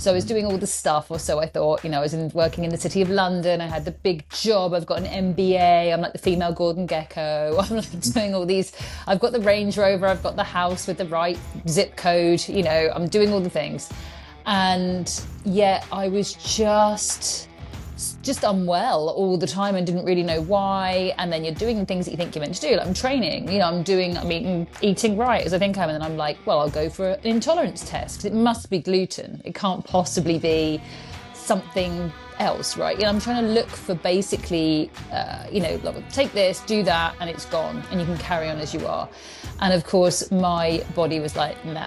So I was doing all the stuff, or so I thought. I was working in the city of London. I had the big job. I've got an MBA. I'm like the female Gordon Gecko. I'm like doing all these. I've got the Range Rover. I've got the house with the right zip code. I'm doing all the things. And yet I was just unwell all the time and didn't really know why. And then you're doing things that you think you're meant to do. Like I'm training, I'm eating right as I think I am. And then I'm like, well, I'll go for an intolerance test because it must be gluten. It can't possibly be something else, right? I'm trying to look for basically, take this, do that, and it's gone. And you can carry on as you are. And of course, my body was like, nah.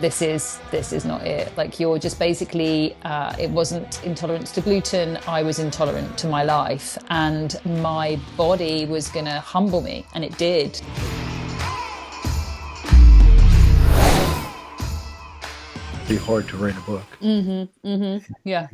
This is not it. Like you're just basically, it wasn't intolerance to gluten. I was intolerant to my life, and my body was gonna humble me, and it did. Be hard to write a book. Yeah.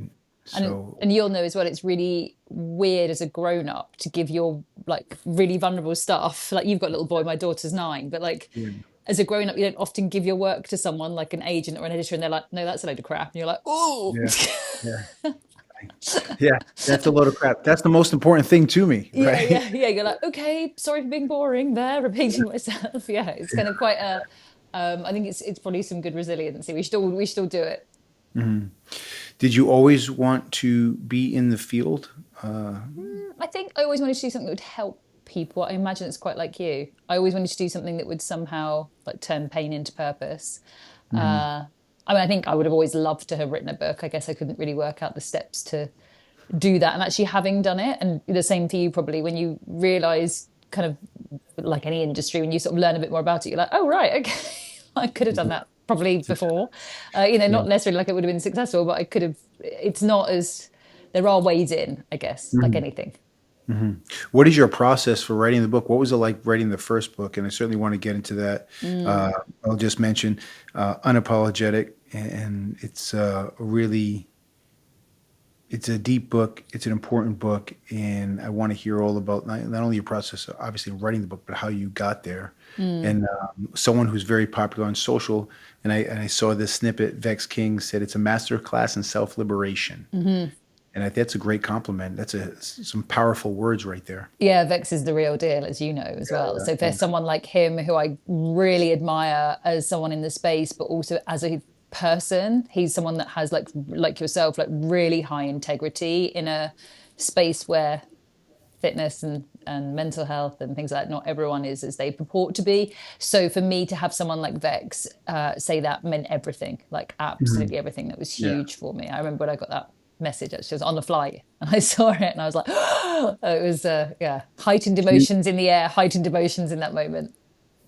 So And you'll know as well, it's really weird as a grown up to give your like really vulnerable stuff. Like you've got a little boy, my daughter's 9, but like, yeah, as a grown-up, you don't often give your work to someone like an agent or an editor, and they're like, no, that's a load of crap. And you're like, oh. yeah, yeah, yeah. That's a load of crap. That's the most important thing to me, right? Yeah. You're like, okay, sorry for being boring there, repeating myself. Yeah, it's kind of quite a, I think it's probably some good resiliency. We should all do it. Did you always want to be in the field? I think I always wanted to do something that would help people. I imagine it's quite like you. I always wanted to do something that would somehow like turn pain into purpose. I think I would have always loved to have written a book. I guess I couldn't really work out the steps to do that. And actually having done it, and the same for you probably, when you realise kind of like any industry, when you sort of learn a bit more about it, you're like, oh, right, okay, I could have done that probably before. Not necessarily like it would have been successful, but I could have, it's not as, there are ways in, I guess, like anything. What is your process for writing the book? What was it like writing the first book? And I certainly want to get into that. I'll just mention Unapologetic, and it's it's a deep book. It's an important book, and I want to hear all about not only your process, obviously writing the book, but how you got there. And someone who's very popular on social, and I saw this snippet. Vex King said it's a master class in self-liberation. And I think that's a great compliment. That's some powerful words right there. Yeah, Vex is the real deal, as you know, as well. So if there's someone like him who I really admire as someone in the space, but also as a person, he's someone that has like yourself, like really high integrity in a space where fitness and mental health and things like that, not everyone is as they purport to be. So for me to have someone like Vex say that meant everything, like absolutely everything. That was huge for me. I remember when I got that message, actually, I was on the flight and I saw it and I was like, oh, it was heightened emotions in the air, heightened emotions in that moment.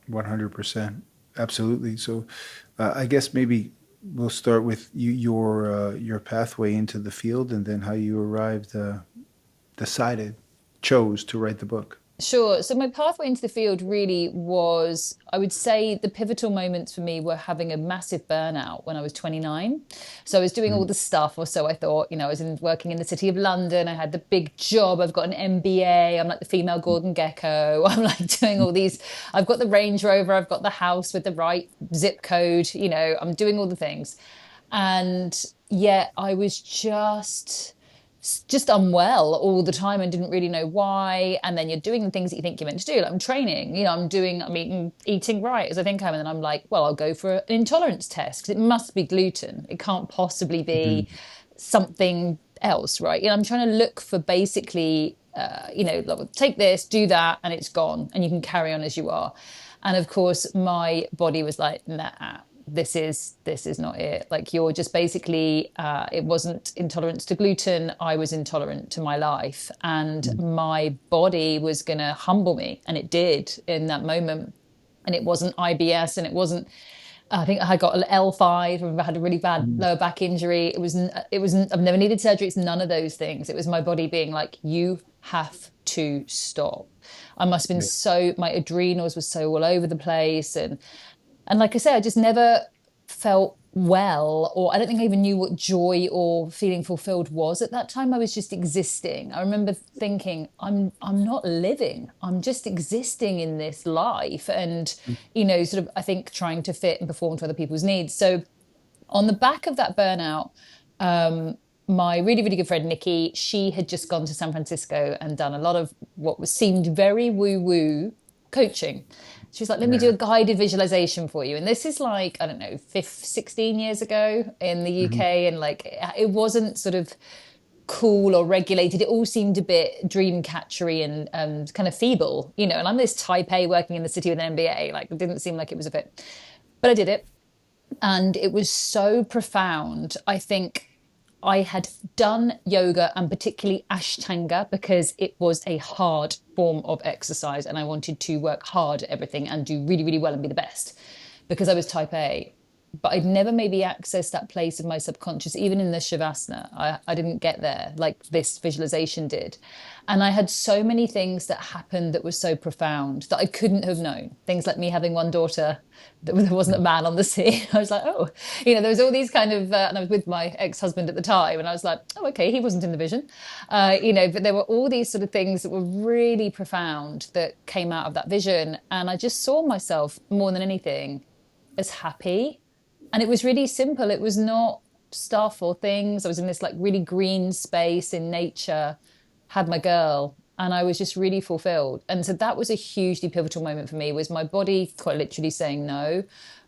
100%. Absolutely. So I guess maybe we'll start with your pathway into the field, and then how you arrived, chose to write the book. Sure. So my pathway into the field really was, I would say the pivotal moments for me were having a massive burnout when I was 29. So I was doing all the stuff, or so I thought. I was working in the city of London. I had the big job. I've got an MBA. I'm like the female Gordon Gecko. I'm like doing all these. I've got the Range Rover. I've got the house with the right zip code. I'm doing all the things. And yet I was just unwell all the time and didn't really know why. And then you're doing things that you think you're meant to do. Like I'm training, I'm eating right as I think I am. And then I'm like, well, I'll go for an intolerance test because it must be gluten. It can't possibly be something else, right? I'm trying to look for basically, take this, do that, and it's gone. And you can carry on as you are. And of course, my body was like, nah. This is not it. Like you're just basically, it wasn't intolerance to gluten. I was intolerant to my life, and my body was going to humble me. And it did in that moment. And it wasn't IBS, and it wasn't, I think I got an L5. I had a really bad lower back injury. It was, I've never needed surgery. It's none of those things. It was my body being like, you have to stop. I must have been my adrenals were so all over the place. And like I say, I just never felt well, or I don't think I even knew what joy or feeling fulfilled was at that time. I was just existing. I remember thinking, I'm not living. I'm just existing in this life. And, sort of, I think trying to fit and perform to other people's needs. So On the back of that burnout, my really, really good friend Nikki, she had just gone to San Francisco and done a lot of what was seemed very woo-woo coaching. She was like, let me do Yeah. a guided visualization for you. And this is like, I don't know, 16 years ago in the Hmm. UK. And like, it wasn't sort of cool or regulated. It all seemed a bit dream catchery and kind of feeble, you know. And I'm this type A working in the city with an MBA. Like, it didn't seem like it was a fit. But I did it. And it was so profound. I think I had done yoga and particularly Ashtanga because it was a hard form of exercise and I wanted to work hard at everything and do really, really well and be the best because I was type A. But I'd never maybe accessed that place of my subconscious, even in the Shavasana. I didn't get there like this visualization did. And I had so many things that happened that were so profound that I couldn't have known. Things like me having one daughter, that there wasn't a man on the sea. I was like, oh, you know, there was all these kind of, and I was with my ex-husband at the time, and I was like, oh, okay, he wasn't in the vision, you know, but there were all these sort of things that were really profound that came out of that vision. And I just saw myself more than anything as happy. And it was really simple. It was not stuff or things. I was in this like really green space in nature, had my girl, and I was just really fulfilled. And so that was a hugely pivotal moment for me, was my body quite literally saying no,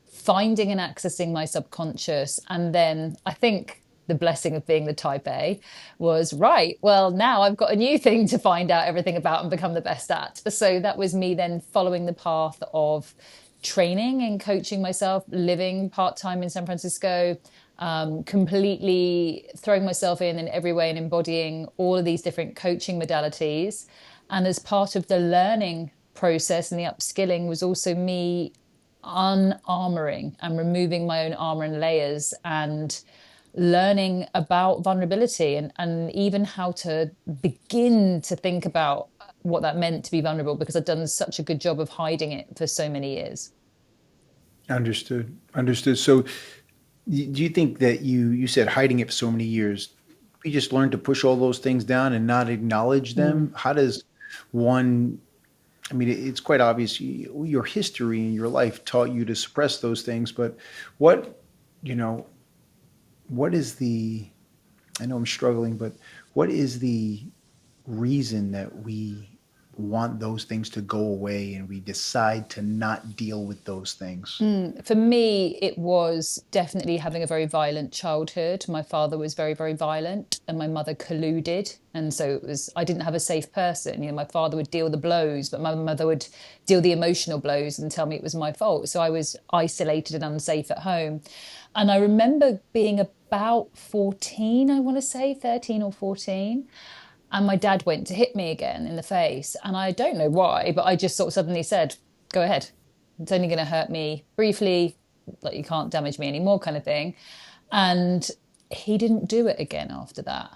finding and accessing my subconscious. And then I think the blessing of being the type A was right. Well, now I've got a new thing to find out everything about and become the best at. So that was me then following the path of training and coaching myself, living part-time in San Francisco, completely throwing myself in every way and embodying all of these different coaching modalities. And as part of the learning process and the upskilling was also me unarmoring and removing my own armor and layers and learning about vulnerability and even how to begin to think about what that meant to be vulnerable because I'd done such a good job of hiding it for so many years. Understood. Understood. So, do you think that you said hiding it for so many years? We just learned to push all those things down and not acknowledge Mm. them. How does one? I mean, it's quite obvious. Your history and your life taught you to suppress those things. But what, you know, what is the? I know I'm struggling, but what is the reason that we want those things to go away and we decide to not deal with those things? For me, it was definitely having a very violent childhood. My father was very, very violent, and my mother colluded. And so it was, I didn't have a safe person. You know, my father would deal the blows, but my mother would deal the emotional blows and tell me it was my fault. So I was isolated and unsafe at home. And I remember being about 14, I want to say 13 or 14. And my dad went to hit me again in the face. And I don't know why, but I just sort of suddenly said, go ahead. It's only going to hurt me briefly, like you can't damage me anymore, kind of thing. And he didn't do it again after that.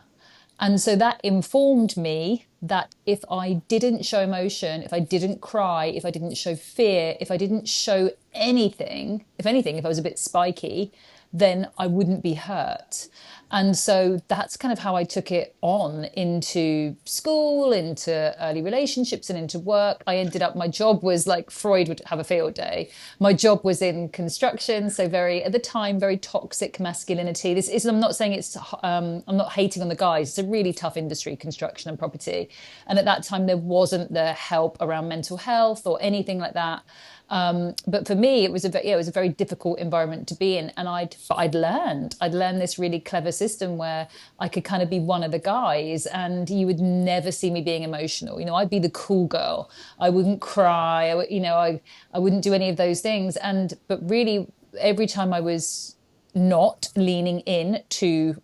And so that informed me that if I didn't show emotion, if I didn't cry, if I didn't show fear, if I didn't show anything, if anything, if I was a bit spiky, then I wouldn't be hurt. And so that's kind of how I took it on into school, into early relationships, and into work. I ended up, my job was like Freud would have a field day. My job was in construction. So very, at the time, very toxic masculinity. This is, I'm not saying it's, I'm not hating on the guys. It's a really tough industry, construction and property. And at that time, there wasn't the help around mental health or anything like that. But for me, it was it was a very difficult environment to be in. And I'd learned this really clever system where I could kind of be one of the guys and you would never see me being emotional. You know, I'd be the cool girl. I wouldn't cry. I wouldn't do any of those things. But really every time I was not leaning in to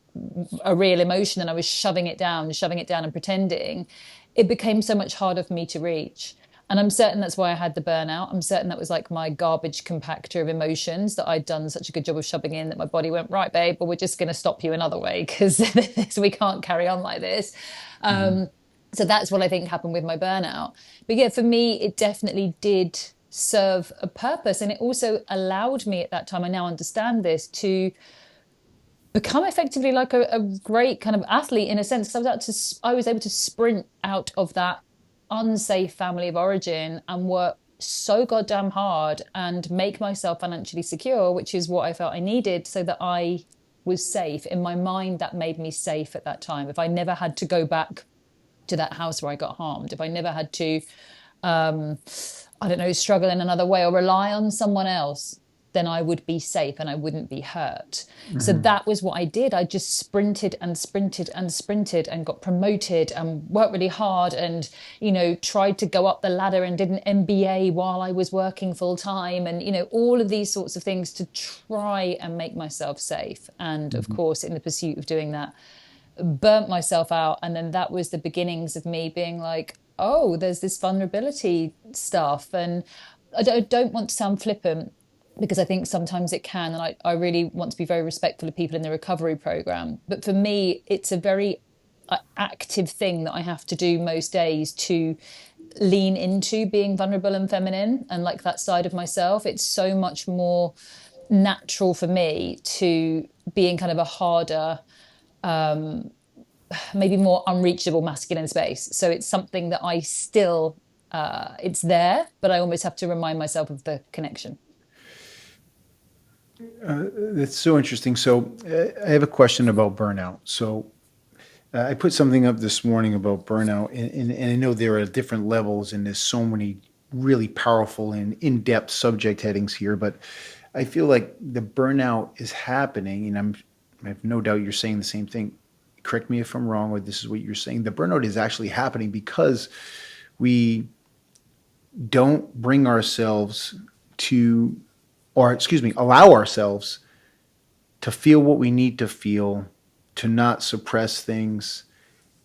a real emotion and I was shoving it down and pretending, it became so much harder for me to reach. And I'm certain that's why I had the burnout. I'm certain that was like my garbage compactor of emotions that I'd done such a good job of shoving in that my body went, right, babe, but we're just going to stop you another way because we can't carry on like this. Mhm. So that's what I think happened with my burnout. But yeah, for me, it definitely did serve a purpose. And it also allowed me at that time, I now understand this, to become effectively like a great kind of athlete in a sense, because I was able to sprint out of that unsafe family of origin and work so goddamn hard and make myself financially secure, which is what I felt I needed so that I was safe. In my mind, that made me safe at that time. If I never had to go back to that house where I got harmed, if I never had to, I don't know, struggle in another way or rely on someone else, then I would be safe and I wouldn't be hurt. So that was what I did. I just sprinted and sprinted and sprinted and got promoted and worked really hard and, tried to go up the ladder and did an MBA while I was working full time and, all of these sorts of things to try and make myself safe. And of course, in the pursuit of doing that, burnt myself out. And then that was the beginnings of me being like, oh, there's this vulnerability stuff. And I don't want to sound flippant, because I think sometimes it can, and I really want to be very respectful of people in the recovery program. But for me, it's a very active thing that I have to do most days to lean into being vulnerable and feminine and like that side of myself. It's so much more natural for me to be in kind of a harder, maybe more unreachable masculine space. So it's something that I still, it's there, but I almost have to remind myself of the connection. That's so interesting. So I have a question about burnout. So I put something up this morning about burnout, and I know there are different levels, and there's so many really powerful and in-depth subject headings here, but I feel like the burnout is happening, and I have no doubt you're saying the same thing. Correct me if I'm wrong, or this is what you're saying. The burnout is actually happening because we don't bring ourselves to, or excuse me, allow ourselves to feel what we need to feel, to not suppress things.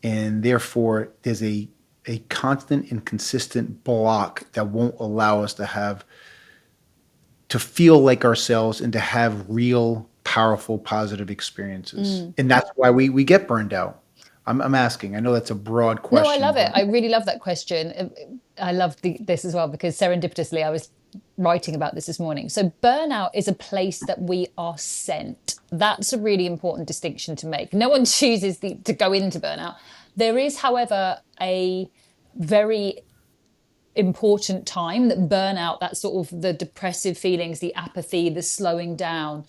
And therefore, there's a constant and consistent block that won't allow us to feel like ourselves and to have real, powerful, positive experiences. And that's why we get burned out. I'm asking. I know that's a broad question. No, I love it. I really love that question. I love this as well, because serendipitously I was writing about this morning. So burnout is a place that we are sent. That's a really important distinction to make. No one chooses to go into burnout. There is, however, a very important time that burnout, that sort of the depressive feelings, the apathy, the slowing down,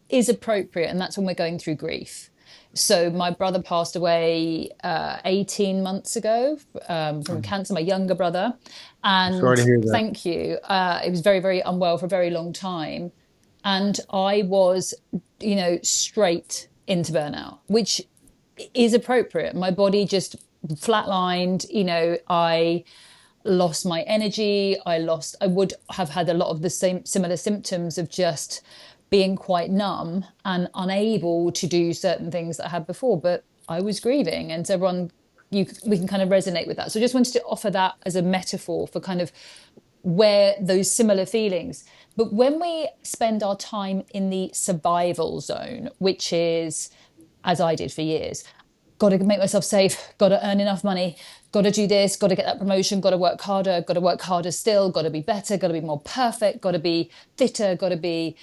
is appropriate. And that's when we're going through grief. So my brother passed away 18 months ago from cancer, my younger brother. And sorry to hear that. Thank you. He was very, very unwell for a very long time. And I was, straight into burnout, which is appropriate. My body just flatlined. I lost my energy. I would have had a lot of the similar symptoms of just being quite numb and unable to do certain things that I had before, but I was grieving. And so we can kind of resonate with that. So I just wanted to offer that as a metaphor for kind of where those similar feelings. But when we spend our time in the survival zone, which is, as I did for years, got to make myself safe, got to earn enough money, got to do this, got to get that promotion, got to work harder still, got to be better, got to be more perfect, got to be fitter, got to be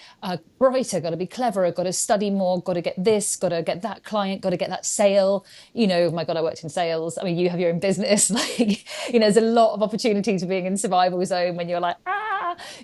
brighter, got to be cleverer, got to study more, got to get this, got to get that client, got to get that sale. Oh my God, I worked in sales. I mean, you have your own business. There's a lot of opportunities for being in survival zone when you're like,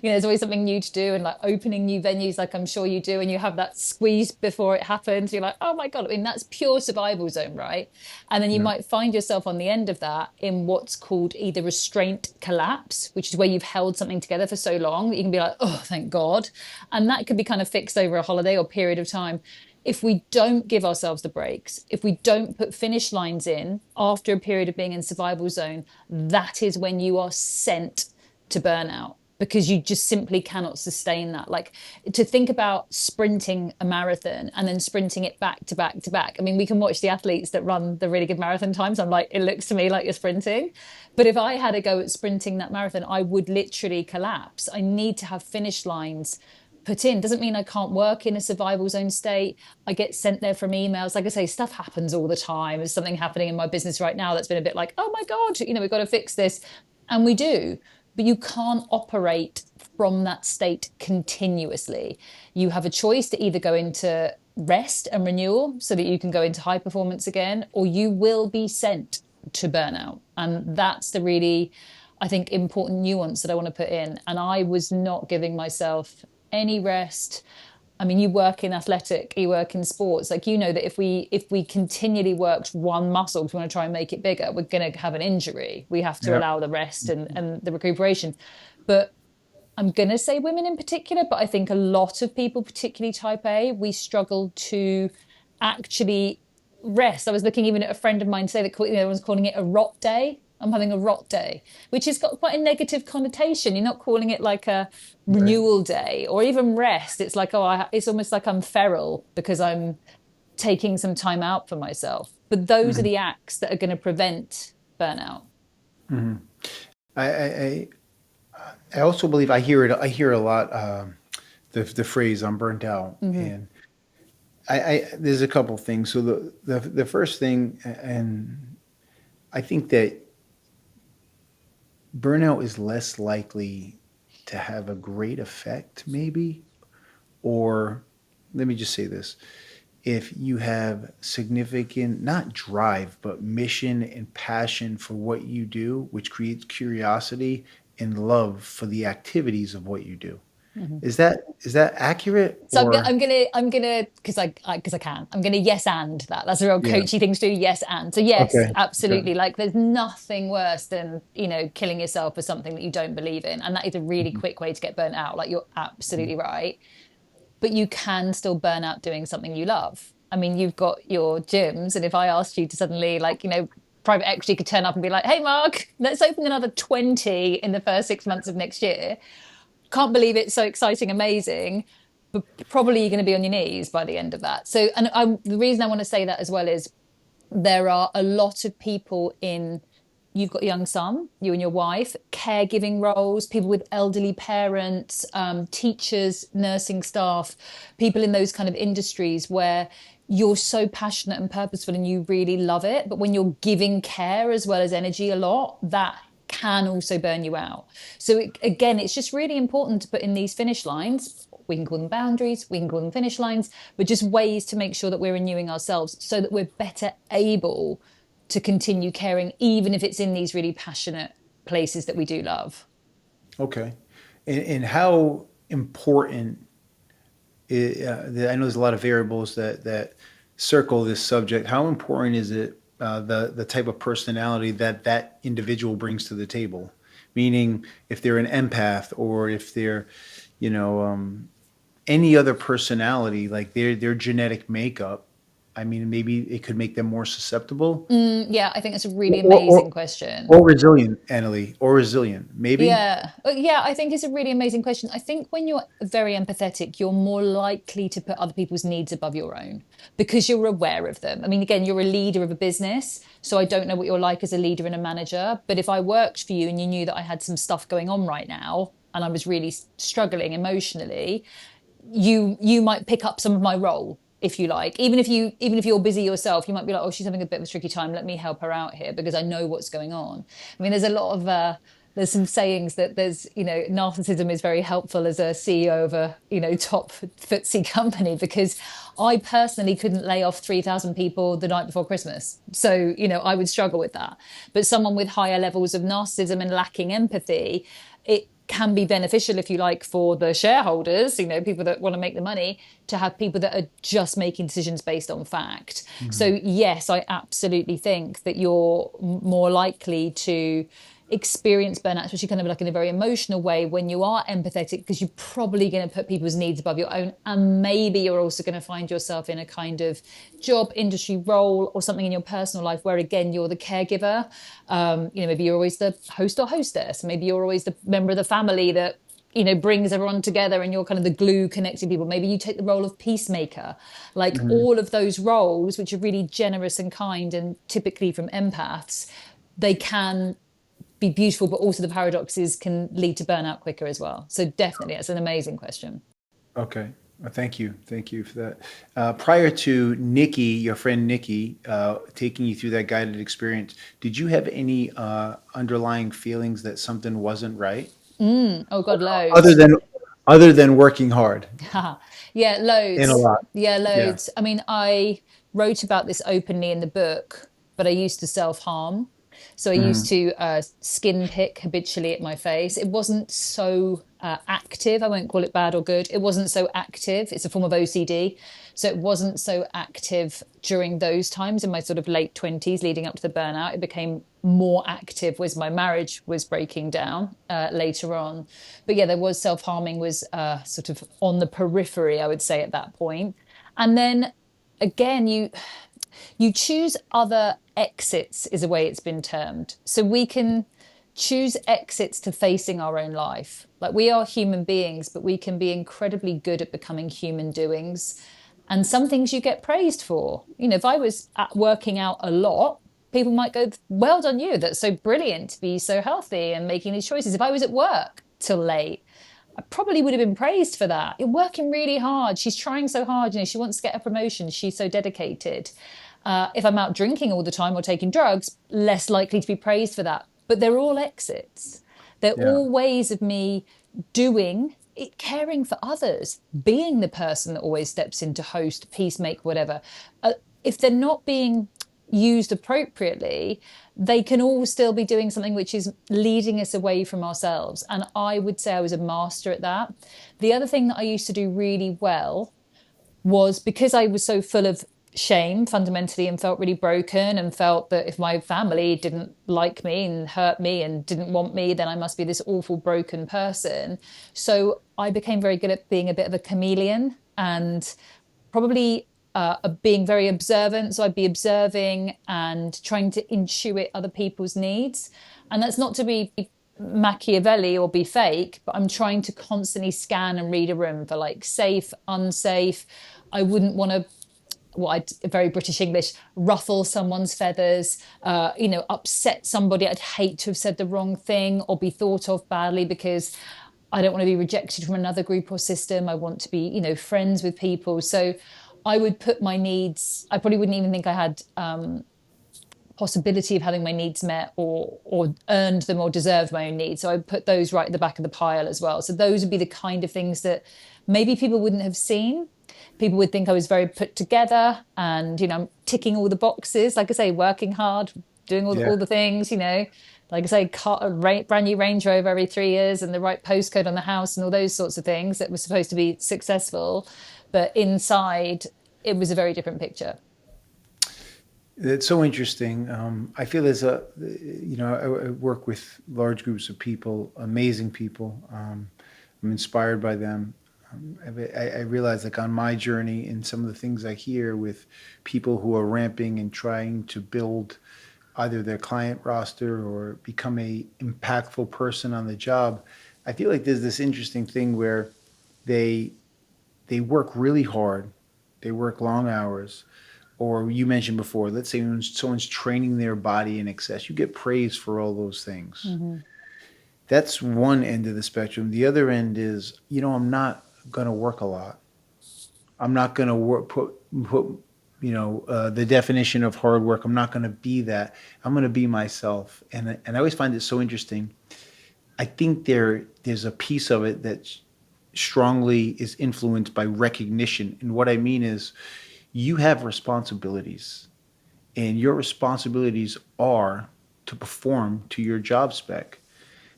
there's always something new to do, and like opening new venues, like I'm sure you do, and you have that squeeze before it happens. You're like, oh my God, I mean, that's pure survival zone, right? And then you might find yourself on the end of that in what's called either restraint collapse, which is where you've held something together for so long that you can be like, oh, thank God. And that could be kind of fixed over a holiday or period of time. If we don't give ourselves the breaks, if we don't put finish lines in after a period of being in survival zone, that is when you are sent to burnout, because you just simply cannot sustain that. Like, to think about sprinting a marathon and then sprinting it back to back to back. I mean, we can watch the athletes that run the really good marathon times. I'm like, it looks to me like you're sprinting. But if I had a go at sprinting that marathon, I would literally collapse. I need to have finish lines put in. Doesn't mean I can't work in a survival zone state. I get sent there from emails. Like I say, stuff happens all the time. There's something happening in my business right now that's been a bit like, oh my God, we've got to fix this. And we do. But you can't operate from that state continuously. You have a choice to either go into rest and renewal so that you can go into high performance again, or you will be sent to burnout. And that's the really I think, important nuance that I want to put in. And I was not giving myself any rest. I mean, you work in athletic, you work in sports. Like, you know that if we continually worked one muscle because we want to try and make it bigger, we're going to have an injury. We have to Yeah. allow the rest and the recuperation. But I'm going to say women in particular, but I think a lot of people, particularly type A, we struggle to actually rest. I was looking even at a friend of mine say that everyone's calling it a rot day. I'm having a rot day, which has got quite a negative connotation. You're not calling it like a Right. renewal day or even rest. It's like, it's almost like I'm feral because I'm taking some time out for myself. But those are Mhm. the acts that are going to prevent burnout. Mhm. I, I I I also believe I hear it. I hear a lot. The phrase "I'm burnt out," Mm-hmm. and I there's a couple things. So the first thing, and I think that burnout is less likely to have a great effect, maybe, or let me just say this: if you have significant, not drive, but mission and passion for what you do, which creates curiosity and love for the activities of what you do. Mm-hmm. Is that accurate So or I'm gonna, because I can. I'm gonna yes and that. That's a real yeah? coachy thing to do. Yes and. So yes, Okay. Okay. absolutely. Like there's nothing worse than killing yourself for something that you don't believe in, and that is a really Mhm. quick way to get burnt out. Like you're absolutely right, but you can still burn out doing something you love. I mean, you've got your gyms, and if I asked you to suddenly, like, private equity could turn up and be like, "Hey, Mark, let's open another 20 in the first 6 months of next year." Can't believe it's so exciting, amazing, but probably you're going to be on your knees by the end of that. So, and the reason I want to say that as well is there are a lot of people you've got a young son, you and your wife, caregiving roles, people with elderly parents, teachers, nursing staff, people in those kind of industries where you're so passionate and purposeful and you really love it. But when you're giving care as well as energy a lot, that can also burn you out. So again, it's just really important to put in these finish lines. We can call them boundaries, we can call them finish lines, but just ways to make sure that we're renewing ourselves so that we're better able to continue caring, even if it's in these really passionate places that we do love. Okay. And how important I know there's a lot of variables that circle this subject. How important is it the type of personality that individual brings to the table? Meaning, if they're an empath or if they're, you know, any other personality, like their genetic makeup. I mean, maybe it could make them more susceptible Yeah, I think that's a really or amazing question. or resilient, Annalie, or resilient, maybe. Yeah, I think it's a really amazing question. I think when you're very empathetic, you're more likely to put other people's needs above your own because you're aware of them. I mean, again, you're a leader of a business, so I don't know what you're like as a leader and a manager, but if I worked for you and you knew that I had some stuff going on right now and I was really struggling emotionally, you might pick up some of my role, if you like. Even if you're busy yourself, you might be like, oh, she's having a bit of a tricky time, let me help her out here because I know what's going on. I mean, there's a lot of there's some sayings that there's, narcissism is very helpful as a CEO of a, top FTSE company because I personally couldn't lay off 3,000 people the night before Christmas. So, I would struggle with that. But someone with higher levels of narcissism and lacking empathy, it can be beneficial, if you like, for the shareholders, people that want to make the money, to have people that are just making decisions based on fact. Mhm. So, yes, I absolutely think that you're more likely to experience burnout, especially kind of like in a very emotional way, when you are empathetic, because you're probably going to put people's needs above your own. And maybe you're also going to find yourself in a kind of job, industry role, or something in your personal life where, again, you're the caregiver. Maybe you're always the host or hostess. Maybe you're always the member of the family that brings everyone together and you're kind of the glue connecting people. Maybe you take the role of peacemaker. Like Mhm. all of those roles, which are really generous and kind and typically from empaths, they can be beautiful, but also the paradoxes can lead to burnout quicker as well. So definitely, it's an amazing question. Okay. Thank you for that. Prior to Nikki, your friend Nikki, taking you through that guided experience, did you have any underlying feelings that something wasn't right, Oh God, other loads. than other than working hard Yeah, and a loads. lot? Yeah, Yeah. loads. I mean, I wrote about this openly in the book, but I used to self harm. So I used to skin pick habitually at my face. It wasn't so active. I won't call it bad or good. It wasn't so active. It's a form of OCD. So it wasn't so active during those times in my sort of late 20s leading up to the burnout. It became more active as my marriage was breaking down later on. But yeah, there was self-harming was sort of on the periphery, I would say, at that point. And then again, you choose other exits, is a way it's been termed. So we can choose exits to facing our own life. Like, we are human beings, but we can be incredibly good at becoming human doings. And some things you get praised for. You know, if I was working out a lot, people might go, well done you, that's so brilliant to be so healthy and making these choices. If I was at work till late, I probably would have been praised for that. You're working really hard. She's trying so hard. You know, she wants to get a promotion. She's so dedicated. If I'm out drinking all the time or taking drugs, less likely to be praised for that. But they're all exits. They're Yeah. all ways of me doing it, caring for others, being the person that always steps in to host, peacemake, whatever. If they're not being used appropriately, they can all still be doing something which is leading us away from ourselves. And I would say I was a master at that. The other thing that I used to do really well was, because I was so full of shame fundamentally and felt really broken and felt that if my family didn't like me and hurt me and didn't want me, then I must be this awful broken person. So I became very good at being a bit of a chameleon and probably being very observant. So I'd be observing and trying to intuit other people's needs. And that's not to be Machiavelli or be fake, but I'm trying to constantly scan and read a room for like safe, unsafe. I wouldn't want to, very British English, ruffle someone's feathers, upset somebody. I'd hate to have said the wrong thing or be thought of badly because I don't want to be rejected from another group or system. I want to be, friends with people. So I would put my needs, I probably wouldn't even think I had possibility of having my needs met or earned them or deserved my own needs. So I would put those right at the back of the pile as well. So those would be the kind of things that maybe people wouldn't have seen. People would think I was very put together and, I'm ticking all the boxes. Like I say, working hard, doing all the things, like I say, brand new Range Rover every 3 years and the right postcode on the house and all those sorts of things that were supposed to be successful. But inside, it was a very different picture. It's so interesting. I feel I work with large groups of people, amazing people. I'm inspired by them. I realize, like, on my journey and some of the things I hear with people who are ramping and trying to build either their client roster or become a impactful person on the job, I feel like there's this interesting thing where they work really hard, they work long hours, or you mentioned before, let's say when someone's training their body in excess, you get praised for all those things. Mm-hmm. That's one end of the spectrum. The other end is, I'm not going to work a lot. I'm not going to put the definition of hard work. I'm not going to be that. I'm going to be myself. And I always find it so interesting. I think there's a piece of it that strongly is influenced by recognition. And what I mean is, you have responsibilities, and your responsibilities are to perform to your job spec.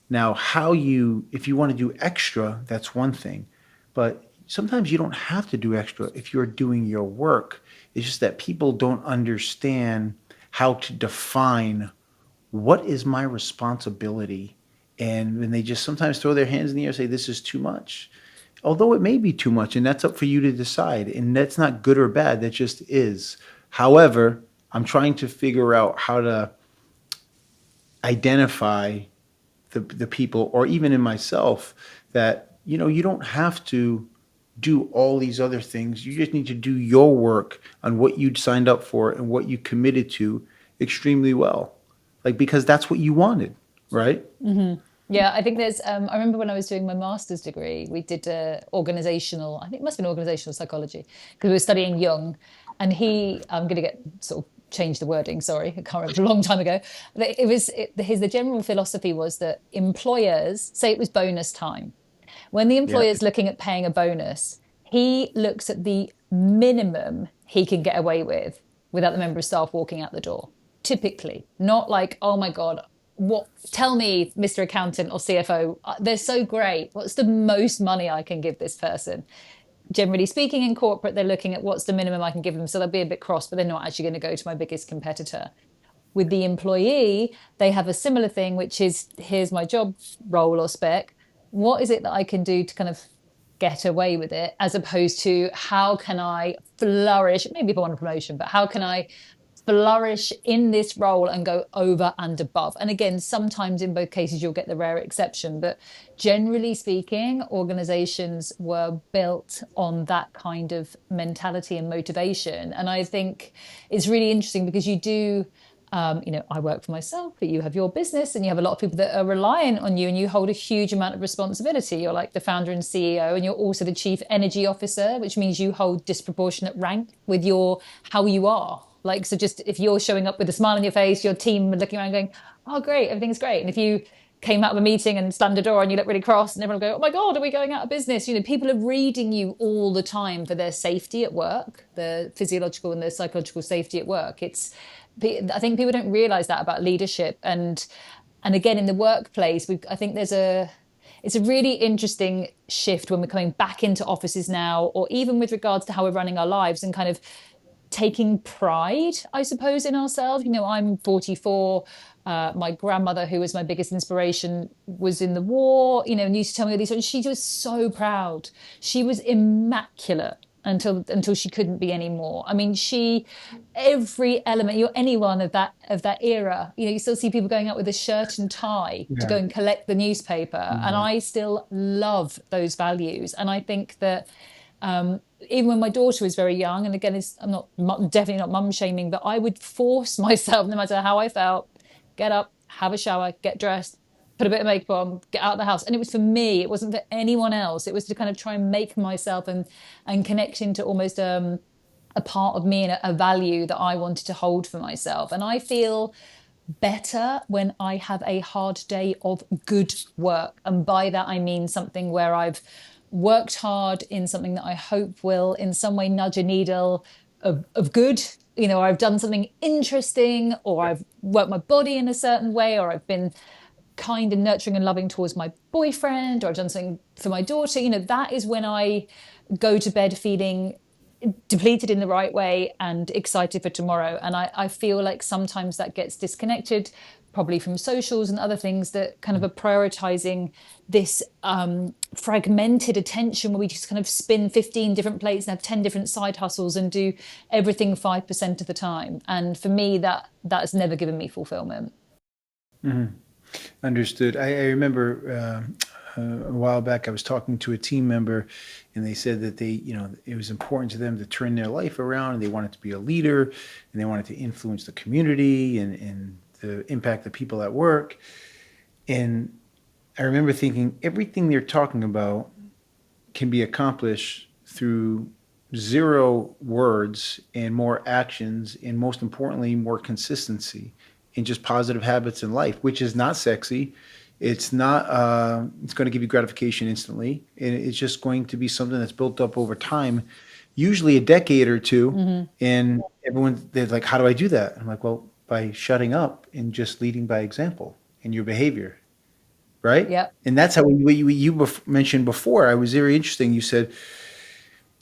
Now, if you want to do extra, that's one thing. But sometimes you don't have to do extra if you're doing your work. It's just that people don't understand how to define what is my responsibility. And when they just sometimes throw their hands in the air and say, this is too much. Although it may be too much, and that's up for you to decide. And that's not good or bad. That just is. However, I'm trying to figure out how to identify the people, or even in myself, that, you don't have to do all these other things. You just need to do your work on what you'd signed up for and what you committed to extremely well. Like, because that's what you wanted, right? Mm-hmm. Yeah, I think there's, I remember when I was doing my master's degree, we did I think it must have been organizational psychology, because we were studying Jung, and I'm going to get sort of change the wording, sorry, I can't remember, a long time ago. But the general philosophy was that employers, say it was bonus time, when the employer's looking at paying a bonus, he looks at the minimum he can get away with without the member of staff walking out the door. typically, not like, oh my God, what, tell me, Mr. Accountant or CFO, they're so great. What's the most money I can give this person? Generally speaking, in corporate, they're looking at what's the minimum I can give them. So they'll be a bit cross, but they're not actually going to go to my biggest competitor. With the employee, they have a similar thing, which is, here's my job role or spec. What is it that I can do to kind of get away with it, as opposed to how can I flourish? Maybe if I want a promotion, but how can I flourish in this role and go over and above? And again, sometimes in both cases, you'll get the rare exception. But generally speaking, organizations were built on that kind of mentality and motivation. And I think it's really interesting because you do, I work for myself, but you have your business and you have a lot of people that are reliant on you, and you hold a huge amount of responsibility. You're like the founder and CEO, and you're also the chief energy officer, which means you hold disproportionate rank with how you are. Like, so just if you're showing up with a smile on your face, your team are looking around going, oh, great, everything's great. And if you came out of a meeting and slammed a door and you look really cross, and everyone will go, oh my God, are we going out of business? People are reading you all the time for their safety at work, the physiological and the psychological safety at work. I think people don't realize that about leadership. And again, in the workplace, I think it's a really interesting shift when we're coming back into offices now, or even with regards to how we're running our lives and kind of taking pride, I suppose, in ourselves. I'm 44. My grandmother, who was my biggest inspiration, was in the war, and used to tell me all these stories. She was so proud. She was immaculate until she couldn't be anymore. I mean, every element, you're anyone of that era, you still see people going out with a shirt and tie to go and collect the newspaper. And I still love those values. And I think that even when my daughter was very young, and again, I'm definitely not mum shaming, but I would force myself, no matter how I felt, get up, have a shower, get dressed, put a bit of makeup on, get out of the house. And it was for me, it wasn't for anyone else. It was to kind of try and make myself and connect into almost a part of me and a value that I wanted to hold for myself. And I feel better when I have a hard day of good work. And by that, I mean something where I've worked hard in something that I hope will in some way nudge a needle of good. I've done something interesting, or I've worked my body in a certain way, or I've been kind and nurturing and loving towards my boyfriend, or I've done something for my daughter. That is when I go to bed feeling depleted in the right way and excited for tomorrow. And I feel like sometimes that gets disconnected, probably from socials and other things that kind of are prioritizing this fragmented attention, where we just kind of spin 15 different plates and have 10 different side hustles and do everything 5% of the time. And for me, that's never given me fulfillment. Mm-hmm. Understood. I remember a while back I was talking to a team member, and they said that it was important to them to turn their life around, and they wanted to be a leader, and they wanted to influence the community and to impact the people at work. And I remember thinking, everything they're talking about can be accomplished through 0 words and more actions, and most importantly, more consistency in just positive habits in life, which is not sexy. It's not, it's going to give you gratification instantly. And it's just going to be something that's built up over time, usually a decade or two. Mm-hmm. And they're like, how do I do that? I'm like, well, by shutting up and just leading by example in your behavior. Right? Yeah. And that's how you mentioned before. I was very interesting. You said,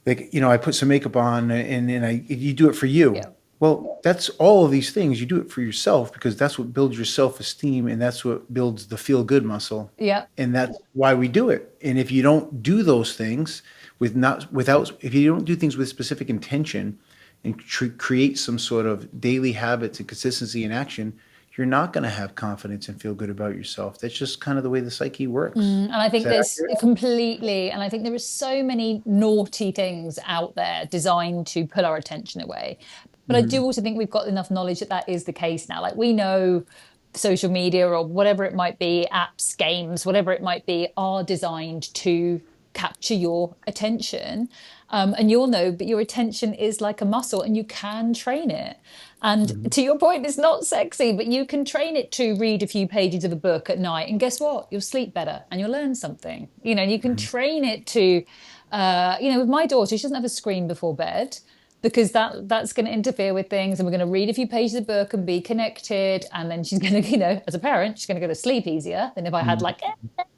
like, I put some makeup on and you do it for you. Yeah. Well, that's all of these things. You do it for yourself, because that's what builds your self-esteem, and that's what builds the feel-good muscle. Yeah. And that's why we do it. And if you don't do those things if you don't do things with specific intention and create some sort of daily habits and consistency in action, you're not going to have confidence and feel good about yourself. That's just kind of the way the psyche works. And I think there's completely, and I think there are so many naughty things out there designed to pull our attention away. But I do also think we've got enough knowledge that is the case now. Like, we know social media or whatever it might be, apps, games, whatever it might be, are designed to capture your attention. And you'll know, but your attention is like a muscle, and you can train it. And to your point, it's not sexy, but you can train it to read a few pages of a book at night. And guess what? You'll sleep better and you'll learn something. You can train it to, with my daughter, she doesn't have a screen before bed. because that's going to interfere with things, and we're going to read a few pages of the book and be connected, and then she's going to, as a parent, she's going to go to sleep easier than if I had like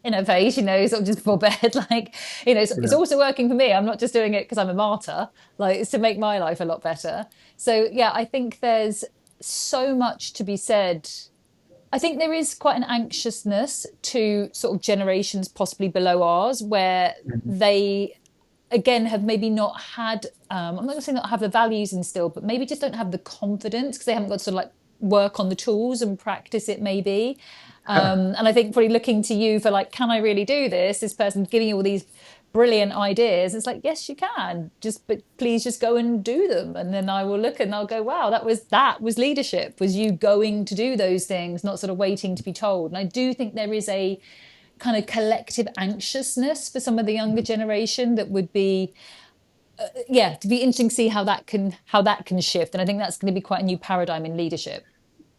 in her face, sort of just before bed. Like, it's Yeah. also working for me. I'm not just doing it because I'm a martyr. Like, it's to make my life a lot better. So yeah, I think there's so much to be said. I think there is quite an anxiousness to sort of generations possibly below ours, where they again have maybe not had I'm not going to say not have the values instilled, but maybe just don't have the confidence because they haven't got to sort of like work on the tools and practice it maybe. And I think probably looking to you for like, can I really do this person's giving you all these brilliant ideas. It's like, yes, you can, but please just go and do them, and then I will look and I'll go, wow, that was leadership, was you going to do those things, not sort of waiting to be told. And I do think there is a kind of collective anxiousness for some of the younger generation that would be to be interesting to see how that can shift. And I think that's going to be quite a new paradigm in leadership.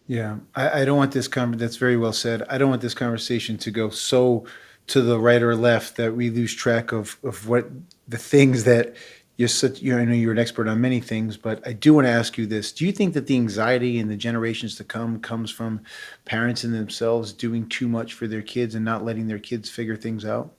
Yeah, I don't want this that's very well said. I don't want this conversation to go so to the right or left that we lose track of what the things that I know you're an expert on many things, but I do want to ask you this. Do you think that the anxiety in the generations to come comes from parents in themselves doing too much for their kids and not letting their kids figure things out?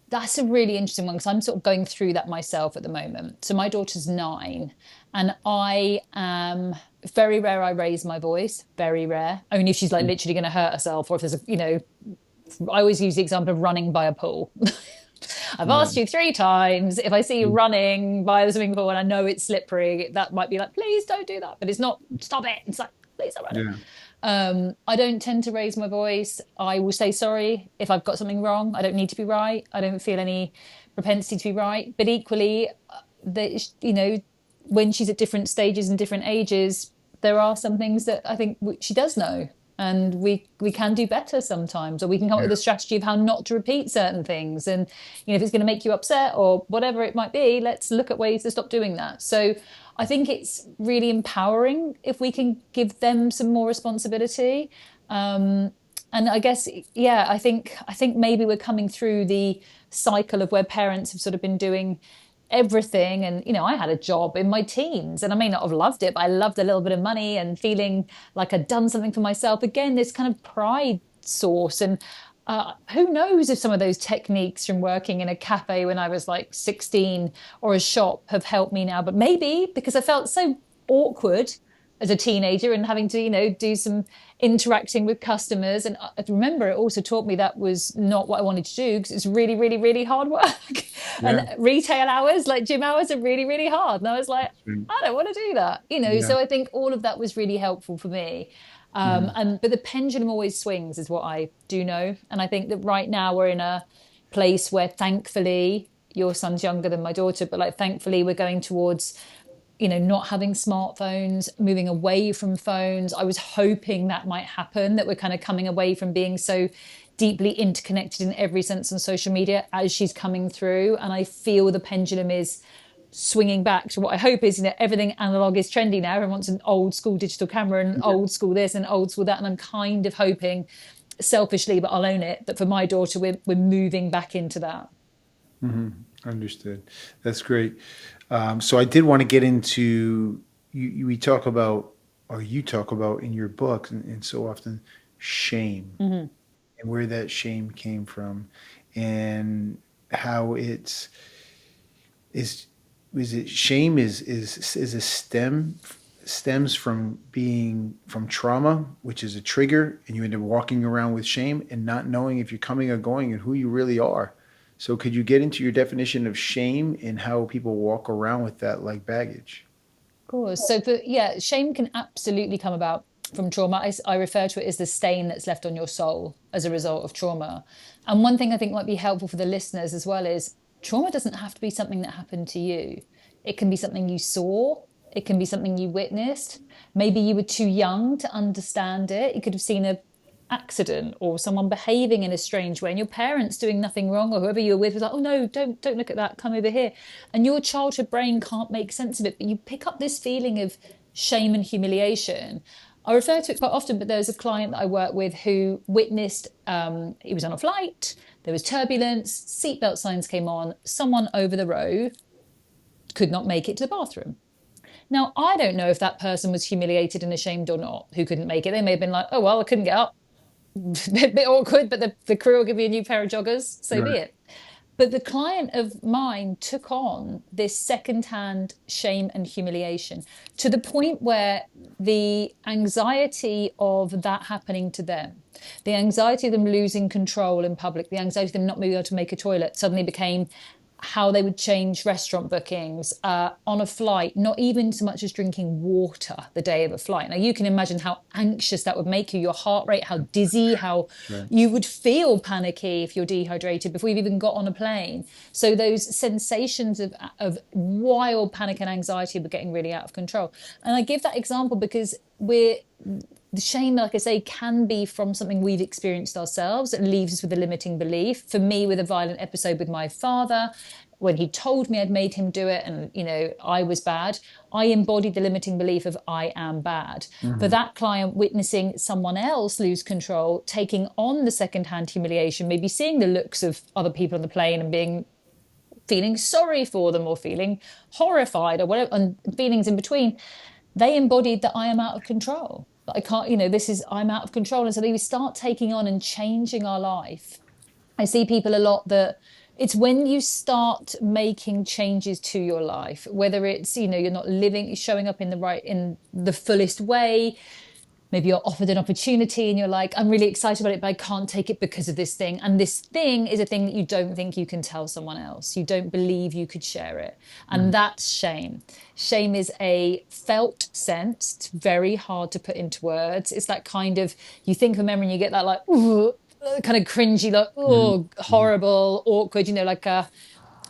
That's a really interesting one because I'm sort of going through that myself at the moment. So my daughter's 9, and I am very rare I raise my voice, very rare. Only if she's like literally going to hurt herself, or if there's I always use the example of running by a pool. I've asked you 3 times. If I see you running by the swimming pool and I know it's slippery, that might be like, please don't do that. But it's not, stop it. It's like, please don't run it. I don't tend to raise my voice. I will say sorry if I've got something wrong. I don't need to be right. I don't feel any propensity to be right. But equally, when she's at different stages and different ages, there are some things that I think she does know. And we can do better sometimes, or we can come up with a strategy of how not to repeat certain things. And if it's going to make you upset or whatever it might be, let's look at ways to stop doing that. So I think it's really empowering if we can give them some more responsibility. And I guess, I think maybe we're coming through the cycle of where parents have sort of been doing everything. And I had a job in my teens, and I may not have loved it, but I loved a little bit of money and feeling like I'd done something for myself. Again, this kind of pride source. And who knows if some of those techniques from working in a cafe when I was like 16 or a shop have helped me now. But maybe because I felt so awkward as a teenager and having to do some interacting with customers. And I remember it also taught me that was not what I wanted to do, because it's really, really, really hard work. And retail hours, like gym hours, are really, really hard. And I was like, I don't want to do that. So I think all of that was really helpful for me. But the pendulum always swings, is what I do know. And I think that right now we're in a place where, thankfully, your son's younger than my daughter, but like thankfully we're going towards not having smartphones, moving away from phones. I was hoping that might happen, that we're kind of coming away from being so deeply interconnected in every sense on social media as she's coming through. And I feel the pendulum is swinging back to what I hope is, everything analog is trendy now. Everyone wants an old school digital camera and old school this and old school that. And I'm kind of hoping, selfishly, but I'll own it, that for my daughter, we're moving back into that. Understood. That's great. So I did want to get into, we talk about, or you talk about in your book, and so often, shame, and where that shame came from, and how shame is a stems from trauma, which is a trigger, and you end up walking around with shame and not knowing if you're coming or going and who you really are. So could you get into your definition of shame and how people walk around with that like baggage? Of course. So shame can absolutely come about from trauma. I refer to it as the stain that's left on your soul as a result of trauma. And one thing I think might be helpful for the listeners as well is, trauma doesn't have to be something that happened to you. It can be something you saw. It can be something you witnessed. Maybe you were too young to understand it. You could have seen a accident or someone behaving in a strange way, and your parents doing nothing wrong, or whoever you were with was like, oh no, don't look at that, come over here. And your childhood brain can't make sense of it, but you pick up this feeling of shame and humiliation. I refer to it quite often, but there's a client that I work with who witnessed, he was on a flight, there was turbulence, seatbelt signs came on, someone over the row could not make it to the bathroom. Now, I don't know if that person was humiliated and ashamed or not, who couldn't make it. They may have been like, oh, well, I couldn't get up. Bit awkward, but the crew will give you a new pair of joggers. So be Right. it. But the client of mine took on this secondhand shame and humiliation to the point where the anxiety of that happening to them, the anxiety of them losing control in public, the anxiety of them not being able to make a toilet suddenly became how they would change restaurant bookings on a flight, not even so much as drinking water the day of a flight. Now, you can imagine how anxious that would make you, your heart rate, how dizzy, how Right. you would feel panicky if you're dehydrated before you've even got on a plane. So those sensations of wild panic and anxiety were getting really out of control. And I give that example because the shame, like I say, can be from something we've experienced ourselves that leaves us with a limiting belief. For me, with a violent episode with my father, when he told me I'd made him do it and, I was bad, I embodied the limiting belief of I am bad. For that client, witnessing someone else lose control, taking on the secondhand humiliation, maybe seeing the looks of other people on the plane and feeling sorry for them or feeling horrified or whatever, and feelings in between, they embodied that I am out of control. That I can't, I'm out of control. And so they start taking on and changing our life. I see people a lot that it's when you start making changes to your life, whether it's, you're not showing up in the fullest way. Maybe you're offered an opportunity and you're like, I'm really excited about it, but I can't take it because of this thing. And this thing is a thing that you don't think you can tell someone else. You don't believe you could share it. And that's shame. Shame is a felt sense. It's very hard to put into words. It's that kind of, you think of a memory and you get that like, ooh, kind of cringy, like, oh, horrible, awkward, like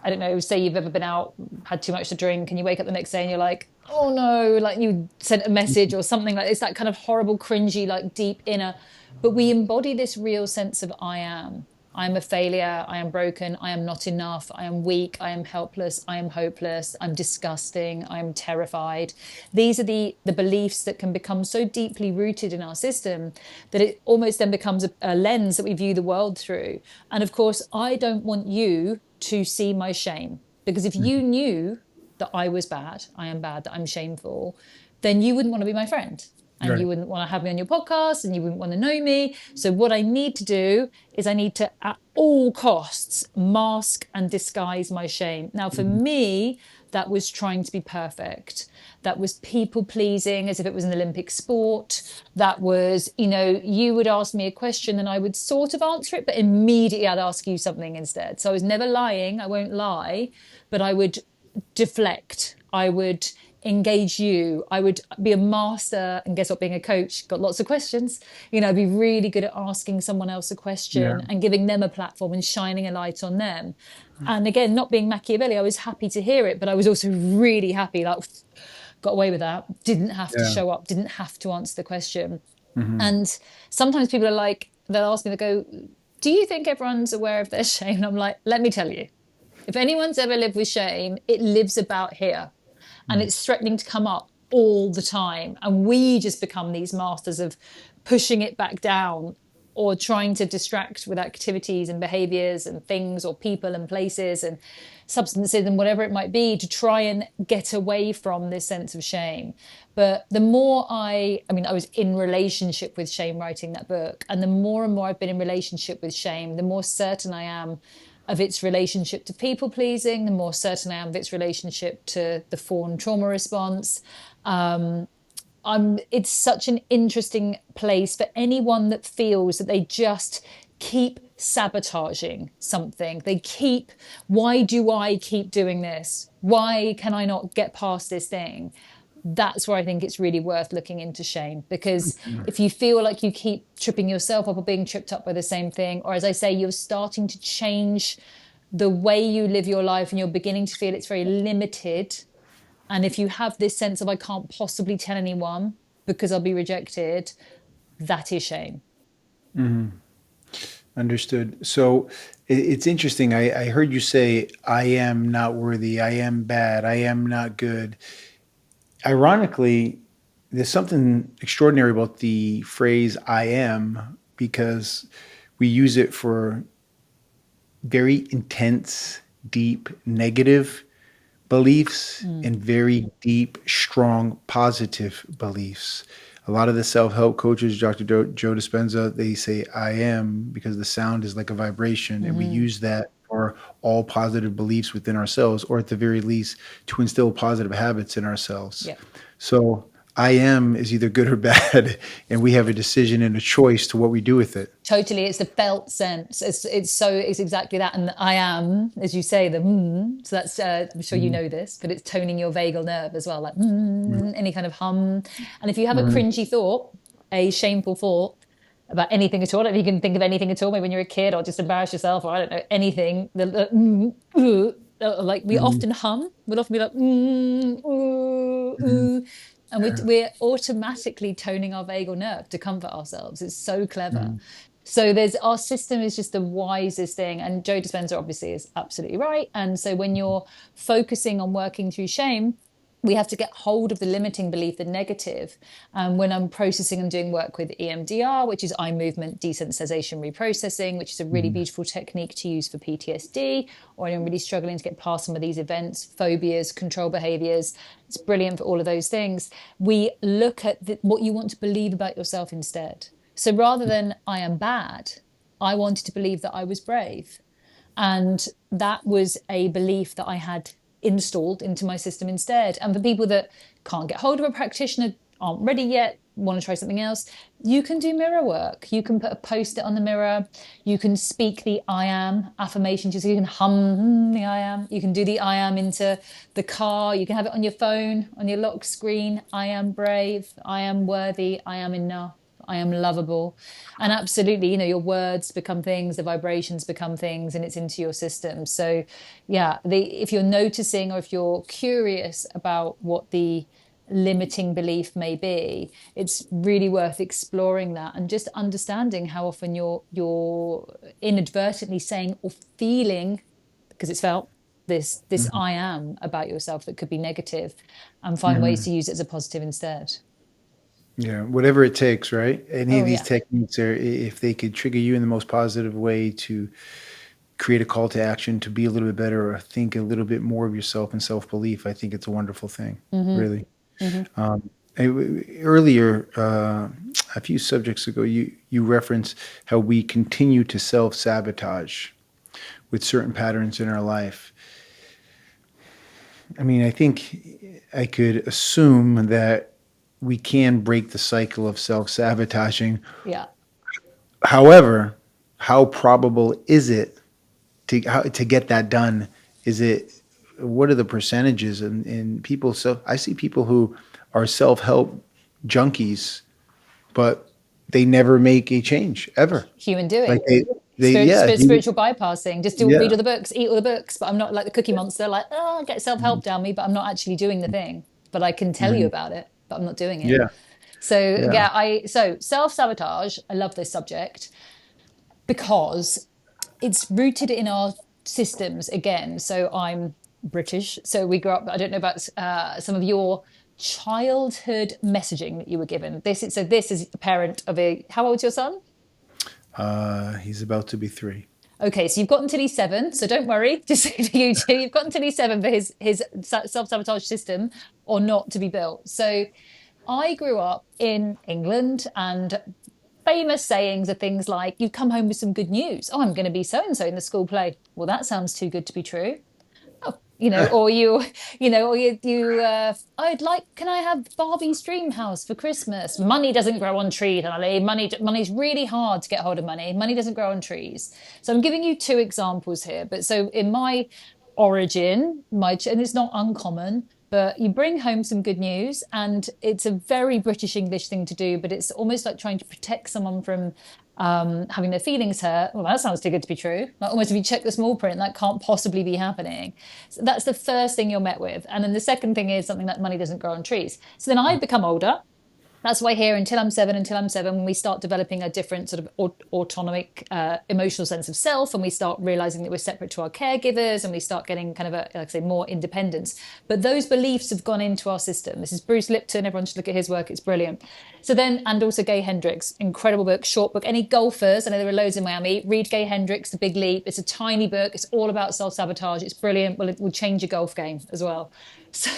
I don't know, say you've ever been out, had too much to drink, and you wake up the next day and you're like, oh no, like you sent a message or something like this, that kind of horrible, cringy, like deep inner. But we embody this real sense of I am. I am a failure. I am broken. I am not enough. I am weak. I am helpless. I am hopeless. I'm disgusting. I am terrified. These are the beliefs that can become so deeply rooted in our system that it almost then becomes a lens that we view the world through. And of course, I don't want you to see my shame, because if you knew that I was bad, I am bad, that I'm shameful, then you wouldn't want to be my friend. And Right. you wouldn't want to have me on your podcast and you wouldn't want to know me. So what I need to do is I need to, at all costs, mask and disguise my shame. Now, for me, that was trying to be perfect. That was people pleasing as if it was an Olympic sport. That was, you would ask me a question and I would sort of answer it, but immediately I'd ask you something instead. So I was never lying. I won't lie, but I would deflect. I would engage you. I would be a master, and guess what, being a coach, got lots of questions. I'd be really good at asking someone else a question Yeah. and giving them a platform and shining a light on them. And again, not being Machiavelli, I was happy to hear it, but I was also really happy, like, got away with that, didn't have to Yeah. show up, didn't have to answer the question. And sometimes people are like, they'll ask me, they go, do you think everyone's aware of their shame? And I'm like, let me tell you, if anyone's ever lived with shame, it lives about here. And it's threatening to come up all the time. And we just become these masters of pushing it back down or trying to distract with activities and behaviors and things or people and places and substances and whatever it might be to try and get away from this sense of shame. But the more I was in relationship with shame writing that book, and the more and more I've been in relationship with shame, the more certain I am of its relationship to people pleasing, the more certain I am of its relationship to the fawn trauma response. It's such an interesting place for anyone that feels that they just keep sabotaging something. Why do I keep doing this? Why can I not get past this thing? That's where I think it's really worth looking into shame, because if you feel like you keep tripping yourself up or being tripped up by the same thing, or as I say, you're starting to change the way you live your life and you're beginning to feel it's very limited, and if you have this sense of I can't possibly tell anyone because I'll be rejected, that is shame. Understood. So it's interesting. I heard you say, I am not worthy. I am bad. I am not good. Ironically, there's something extraordinary about the phrase I am, because we use it for very intense, deep, negative beliefs and very deep, strong, positive beliefs. A lot of the self-help coaches, Dr. Joe Dispenza, they say I am because the sound is like a vibration, and we use that for all positive beliefs within ourselves, or at the very least to instill positive habits in ourselves. Yeah. So I am is either good or bad, and we have a decision and a choice to what we do with it. Totally, it's the felt sense. It's exactly that, and the I am, as you say, the so that's I'm sure you know this, but it's toning your vagal nerve as well, like any kind of hum. And if you have a cringy thought, a shameful thought about anything at all, if you can think of anything at all, maybe when you're a kid or just embarrass yourself or I don't know anything, like we often hum, we'll often be like and we're automatically toning our vagal nerve to comfort ourselves. It's so clever. So there's our system is just the wisest thing. And Joe Dispenza obviously is absolutely right. And so when you're focusing on working through shame, we have to get hold of the limiting belief, the negative. When I'm processing and doing work with EMDR, which is eye movement desensitization reprocessing, which is a really beautiful technique to use for PTSD, or I'm really struggling to get past some of these events, phobias, control behaviors. It's brilliant for all of those things. We look at what you want to believe about yourself instead. So rather than I am bad, I wanted to believe that I was brave. And that was a belief that I had installed into my system instead. And for people that can't get hold of a practitioner, aren't ready yet, want to try something else, you can do mirror work. You can put a post-it on the mirror. You can speak the I am affirmations. You can hum the I am. You can do the I am into the car. You can have it on your phone, on your lock screen. I am brave. I am worthy. I am enough. I am lovable. And absolutely, your words become things, the vibrations become things, and it's into your system. So yeah, if you're noticing or if you're curious about what the limiting belief may be, it's really worth exploring that and just understanding how often you're inadvertently saying or feeling, because it's felt, this I am about yourself that could be negative, and find ways to use it as a positive instead. Yeah, whatever it takes, right? Any of Oh these yeah. techniques are, if they could trigger you in the most positive way to create a call to action to be a little bit better or think a little bit more of yourself and self-belief, I think it's a wonderful thing, really. Earlier, a few subjects ago, you referenced how we continue to self-sabotage with certain patterns in our life. I mean, I think I could assume that we can break the cycle of self-sabotaging. Yeah. However, how probable is it to get that done? What are the percentages and people? So I see people who are self-help junkies, but they never make a change ever. Human doing. Like Spiritual bypassing. Just read yeah, all the books, eat all the books, but I'm not like the Cookie Monster, like, oh, get self-help down me, but I'm not actually doing the thing. But I can tell you about it, but I'm not doing it. yeah, So yeah. yeah, so self-sabotage, I love this subject because it's rooted in our systems again. So I'm British, so we grew up, I don't know about some of your childhood messaging that you were given. This is a parent of how old's your son? He's about to be 3. Okay, so you've got until he's 7, so don't worry. Just you two, you've got until he's 7 for his self-sabotage system or not to be built. So I grew up in England, and famous sayings are things like, you come home with some good news. Oh, I'm going to be so-and-so in the school play. Well, that sounds too good to be true. Or can I have Barbie's dream house for Christmas? Money doesn't grow on trees, Annalie. Money's really hard to get hold of money. Money doesn't grow on trees. So I'm giving you 2 examples here. But so in my origin, and it's not uncommon, but you bring home some good news, and it's a very British English thing to do, but it's almost like trying to protect someone from having their feelings hurt. Well, that sounds too good to be true. Like almost if you check the small print, that can't possibly be happening. So that's the first thing you're met with. And then the second thing is something like money doesn't grow on trees. So then I become older, That's why here, until I'm seven, when we start developing a different sort of autonomic, emotional sense of self, and we start realizing that we're separate to our caregivers, and we start getting kind of like I say, more independence. But those beliefs have gone into our system. This is Bruce Lipton. Everyone should look at his work. It's brilliant. So then, and also Gay Hendricks, incredible book, short book. Any golfers, I know there are loads in Miami, read Gay Hendricks, The Big Leap. It's a tiny book. It's all about self-sabotage. It's brilliant. Well, it will change your golf game as well. So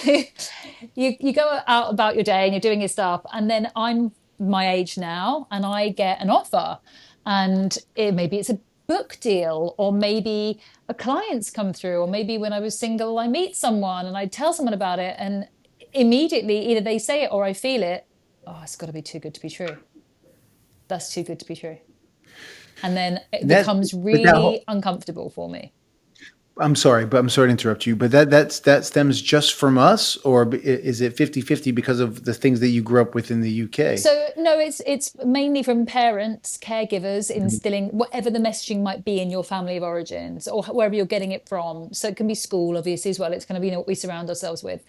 you go out about your day and you're doing your stuff, and then I'm my age now and I get an offer, and maybe it's a book deal, or maybe a client's come through, or maybe when I was single I meet someone and I tell someone about it, and immediately either they say it or I feel it. Oh, it's got to be too good to be true. That's too good to be true. And then it becomes really uncomfortable for me. I'm sorry to interrupt you, but that stems just from us, or is it 50-50 because of the things that you grew up with in the UK? So no, it's mainly from parents, caregivers, instilling whatever the messaging might be in your family of origins, or wherever you're getting it from. So it can be school, obviously, as well. It's kind of, what we surround ourselves with.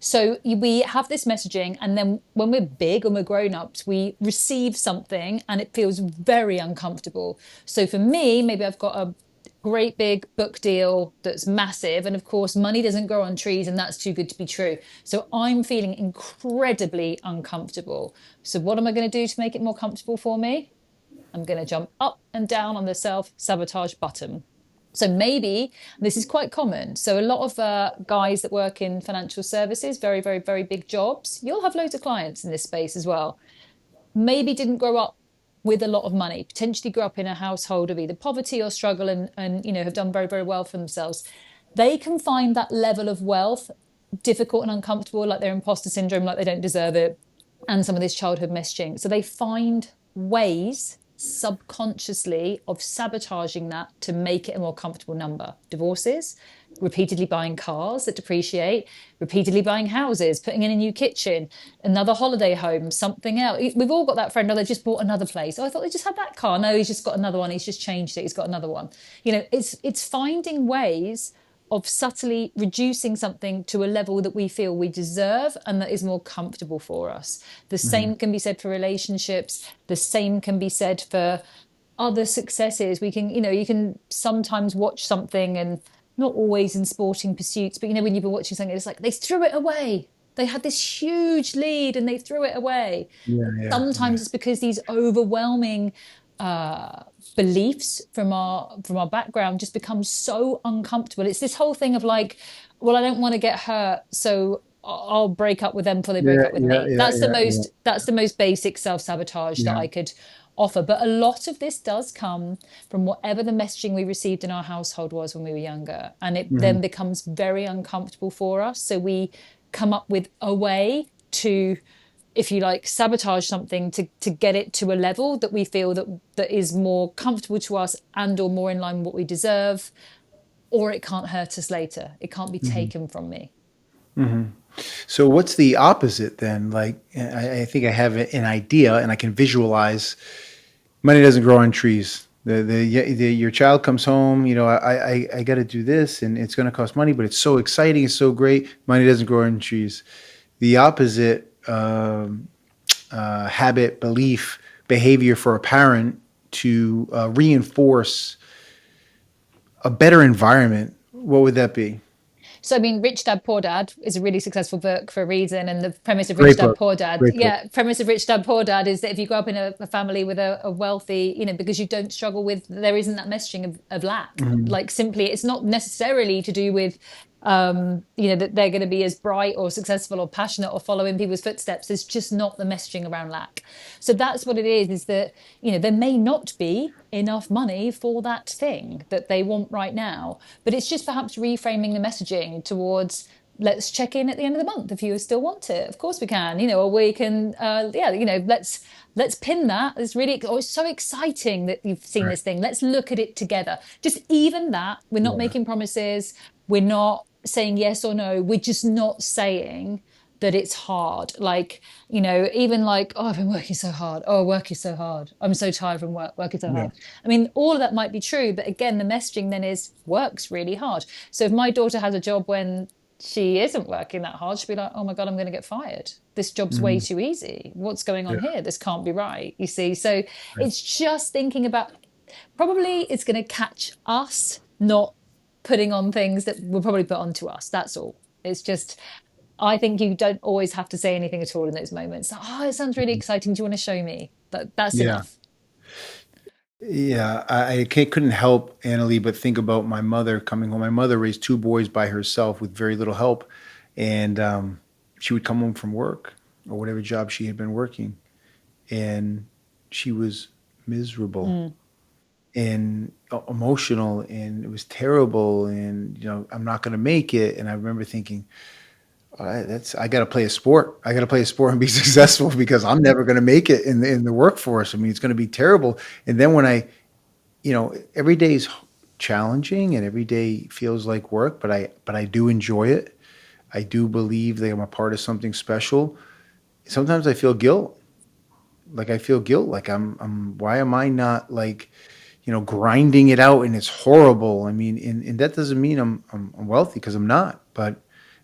So we have this messaging, and then when we're big and we're grown-ups, we receive something and it feels very uncomfortable. So for me, maybe I've got a great big book deal that's massive, and of course money doesn't grow on trees, and that's too good to be true. So I'm feeling incredibly uncomfortable. So what am I going to do to make it more comfortable for me? I'm going to jump up and down on the self-sabotage button. So maybe this is quite common. So a lot of guys that work in financial services, very, very, very big jobs, you'll have loads of clients in this space as well, maybe didn't grow up with a lot of money, potentially grew up in a household of either poverty or struggle, and have done very, very well for themselves. They can find that level of wealth difficult and uncomfortable, like their imposter syndrome, like they don't deserve it, and some of this childhood messaging. So they find ways subconsciously of sabotaging that to make it a more comfortable number. Divorces, repeatedly buying cars that depreciate, repeatedly buying houses, putting in a new kitchen, another holiday home, something else. We've all got that friend, they just bought another place. Oh, I thought they just had that car. No, he's just got another one. He's just changed it. He's got another one. It's finding ways of subtly reducing something to a level that we feel we deserve and that is more comfortable for us. The same can be said for relationships. The same can be said for other successes. We can, you can sometimes watch something, and not always in sporting pursuits, but when you've been watching something, it's like they threw it away. They had this huge lead and they threw it away. Sometimes it's because these overwhelming beliefs from our background just become so uncomfortable. It's this whole thing of like, well, I don't want to get hurt, so I'll break up with them before they break up with me. That's the most basic self-sabotage that I could offer. But a lot of this does come from whatever the messaging we received in our household was when we were younger, and it then becomes very uncomfortable for us. So we come up with a way to, if you like, sabotage something to get it to a level that we feel that is more comfortable to us and or more in line with what we deserve, or it can't hurt us later. It can't be taken from me. So what's the opposite then? Like, I think I have an idea and I can visualize money doesn't grow on trees. Your child comes home, I got to do this and it's going to cost money, but it's so exciting. It's so great. Money doesn't grow on trees. The opposite habit, belief, behavior for a parent to reinforce a better environment, what would that be? So, I mean, Rich Dad, Poor Dad is a really successful book for a reason. And the premise of Rich Dad, Poor Dad, premise of Rich Dad, Poor Dad is that if you grow up in a family with a wealthy, because you don't struggle with, there isn't that messaging of lack. Like simply, it's not necessarily to do with, that they're going to be as bright or successful or passionate or follow in people's footsteps. It's just not the messaging around lack. So that's what it is that, there may not be enough money for that thing that they want right now, but it's just perhaps reframing the messaging towards, let's check in at the end of the month if you still want it. Of course we can, or we can, let's pin that. It's really, it's so exciting that you've seen this thing. Let's look at it together. Just even that, we're not making promises. We're not saying yes or no. We're just not saying that it's hard. Like, even like, oh, I've been working so hard. Oh, work is so hard. I'm so tired from work. Work is so hard. I mean, all of that might be true, but again, the messaging then is work's really hard. So if my daughter has a job when she isn't working that hard, she'll be like, oh my God, I'm going to get fired. This job's way Mhm. too easy. What's going on Yeah. here? This can't be right. You see? So Right. it's just thinking about, probably it's going to catch us not putting on things that will probably put onto us. That's all. It's just, I think you don't always have to say anything at all in those moments. Oh, it sounds really exciting. Do you want to show me? That's Yeah. enough. Yeah. Couldn't help, Annalie, but think about my mother coming home. My mother raised two boys by herself with very little help. And she would come home from work or whatever job she had been working, and she was miserable Mm. and emotional, and it was terrible. And, I'm not going to make it. And I remember thinking, all right, I got to play a sport. I got to play a sport and be successful because I'm never going to make it in the workforce. I mean, it's going to be terrible. And then when every day is challenging and every day feels like work, but I do enjoy it. I do believe that I'm a part of something special. Sometimes I feel guilt. Like I feel guilt. Like why am I not like, grinding it out and it's horrible. I mean, and that doesn't mean I'm wealthy, because I'm not. But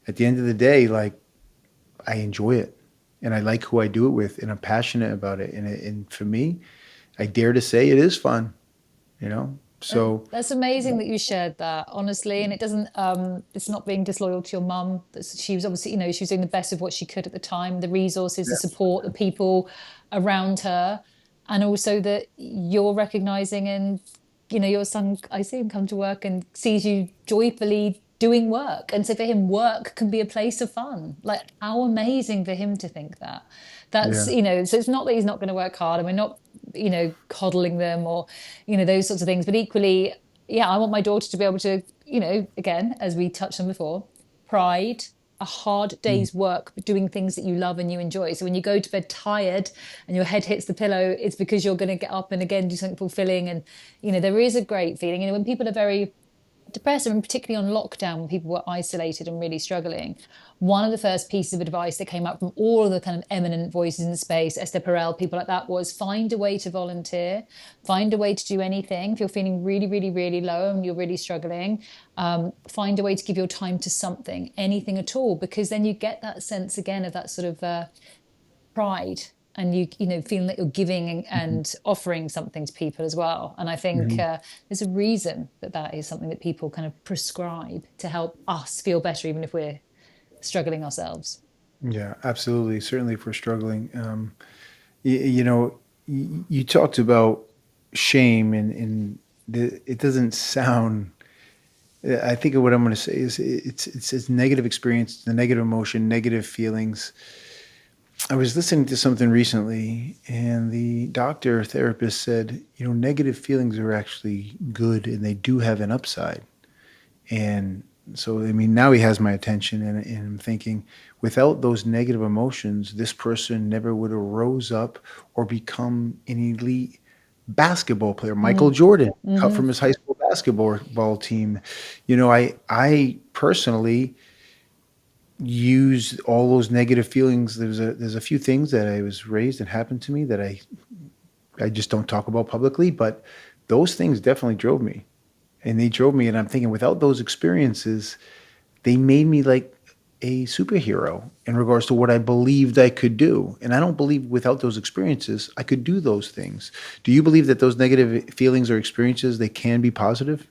at the end of the day, like, I enjoy it and I like who I do it with and I'm passionate about it. And for me, I dare to say it is fun, you know? So That's amazing that you shared that, honestly. And it doesn't, it's not being disloyal to your mum. She was obviously, she was doing the best of what she could at the time, the resources, the yeah, support, the people around her. And also that you're recognizing, and, your son, I see him come to work and sees you joyfully doing work. And so for him, work can be a place of fun. Like, how amazing for him to think that. That's, yeah, so it's not that he's not going to work hard, and we're not, coddling them or, those sorts of things. But equally, yeah, I want my daughter to be able to, again, as we touched on before, pride, a hard mm, day's work, but doing things that you love and you enjoy. So when you go to bed tired and your head hits the pillow, it's because you're going to get up and again do something fulfilling. And, there is a great feeling. When people are very depressed, and particularly on lockdown when people were isolated and really struggling, one of the first pieces of advice that came up from all of the kind of eminent voices in space, Esther Perel, people like that, was find a way to volunteer, find a way to do anything. If you're feeling really, really, really low and you're really struggling, find a way to give your time to something, anything at all, because then you get that sense again of that sort of pride, and you feeling that you're giving mhm, and offering something to people as well. And I think mhm. there's a reason that is something that people kind of prescribe to help us feel better, even if we're struggling ourselves. Yeah, absolutely. Certainly if we're struggling. You talked about shame, and it doesn't sound. I think what I'm going to say is it's negative experience, the negative emotion, negative feelings. I was listening to something recently, and the doctor therapist said, negative feelings are actually good, and they do have an upside. And so, I mean, now he has my attention, and I'm thinking, without those negative emotions, this person never would have rose up or become an elite basketball player. Michael Mm. Jordan, cut Hmm. from his high school basketball team. I personally use all those negative feelings. There's a few things that I was raised and happened to me that I just don't talk about publicly, but those things definitely drove me. And they drove me, and I'm thinking, without those experiences, they made me like a superhero in regards to what I believed I could do. And I don't believe without those experiences I could do those things. Do you believe that those negative feelings or experiences, they can be positive?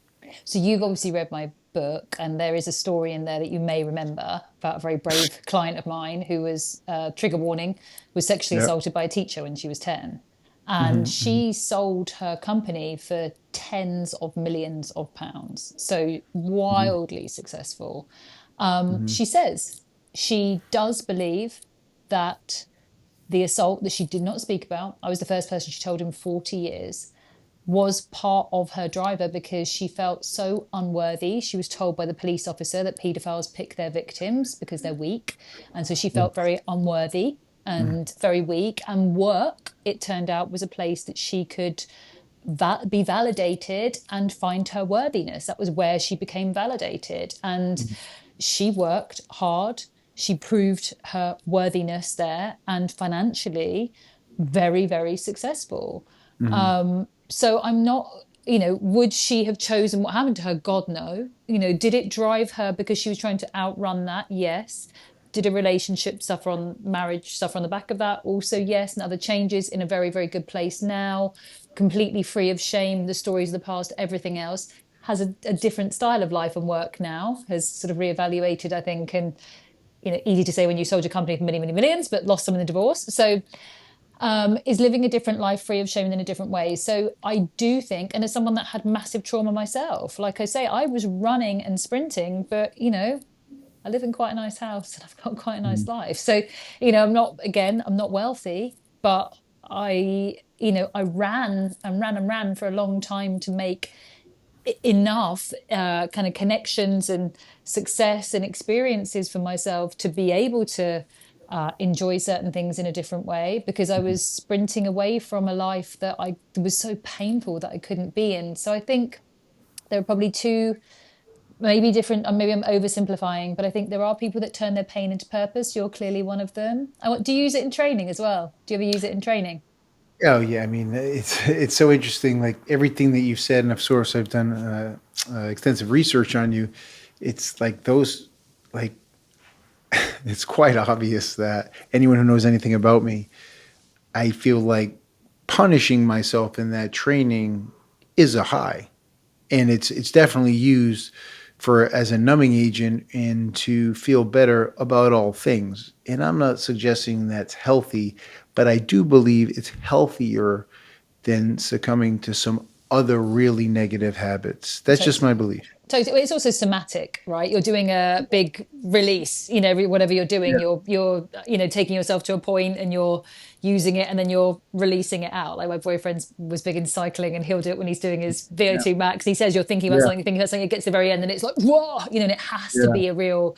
So you've obviously read my book, and there is a story in there that you may remember about a very brave client of mine who was, trigger warning, was sexually Yeah. assaulted by a teacher when she was 10. And Hmm. Hmm. she sold her company for tens of millions of pounds. So Hmm. wildly successful. Hmm. She says she does believe that the assault that she did not speak about, I was the first person she told in 40 years, was part of her driver, because she felt so unworthy. She was told by the police officer that paedophiles pick their victims because they're weak. And so she felt very unworthy and very weak. And work, it turned out, was a place that she could be validated and find her worthiness. That was where she became validated. And she worked hard. She proved her worthiness there, and financially very, very successful. Hmm. So I'm not. would she have chosen what happened to her? God, no. Did it drive her because she was trying to outrun that? Yes. Did a relationship marriage suffer on the back of that? Also, yes. And other changes, in a very, very good place now, completely free of shame, the stories of the past, everything else. Has a different style of life and work now, has sort of reevaluated, I think, and easy to say when you sold your company for many, many millions, but lost some in the divorce. So is living a different life free of shame in a different way. So I do think, and as someone that had massive trauma myself, like I say, I was running and sprinting, but I live in quite a nice house and I've got quite a nice Mm. life. So, I'm not wealthy, but I ran and ran and ran for a long time to make enough kind of connections and success and experiences for myself to be able to enjoy certain things in a different way, because I was sprinting away from a life that I was so painful that I couldn't be in. So I think there are probably two, maybe different, maybe I'm oversimplifying, but I think there are people that turn their pain into purpose. You're clearly one of them. Do you use it in training as well? Do you ever use it in training? Oh yeah, I mean it's so interesting. Like everything that you've said, and of course I've done extensive research on you. It's like those, like it's quite obvious that anyone who knows anything about me, I feel like punishing myself in that training is a high, and it's definitely used for as a numbing agent and to feel better about all things. And I'm not suggesting that's healthy, but I do believe it's healthier than succumbing to some other really negative habits. That's just my Totally. belief. Totally. It's also somatic, right? You're doing a big release, whatever you're doing, Yeah. you're taking yourself to a point and you're using it and then you're releasing it out. Like my boyfriend was big in cycling and he'll do it when he's doing his Yeah. VO2 max. He says you're Yeah. thinking about something, it gets to the very end and it's like, whoa, and it has to Yeah. be a real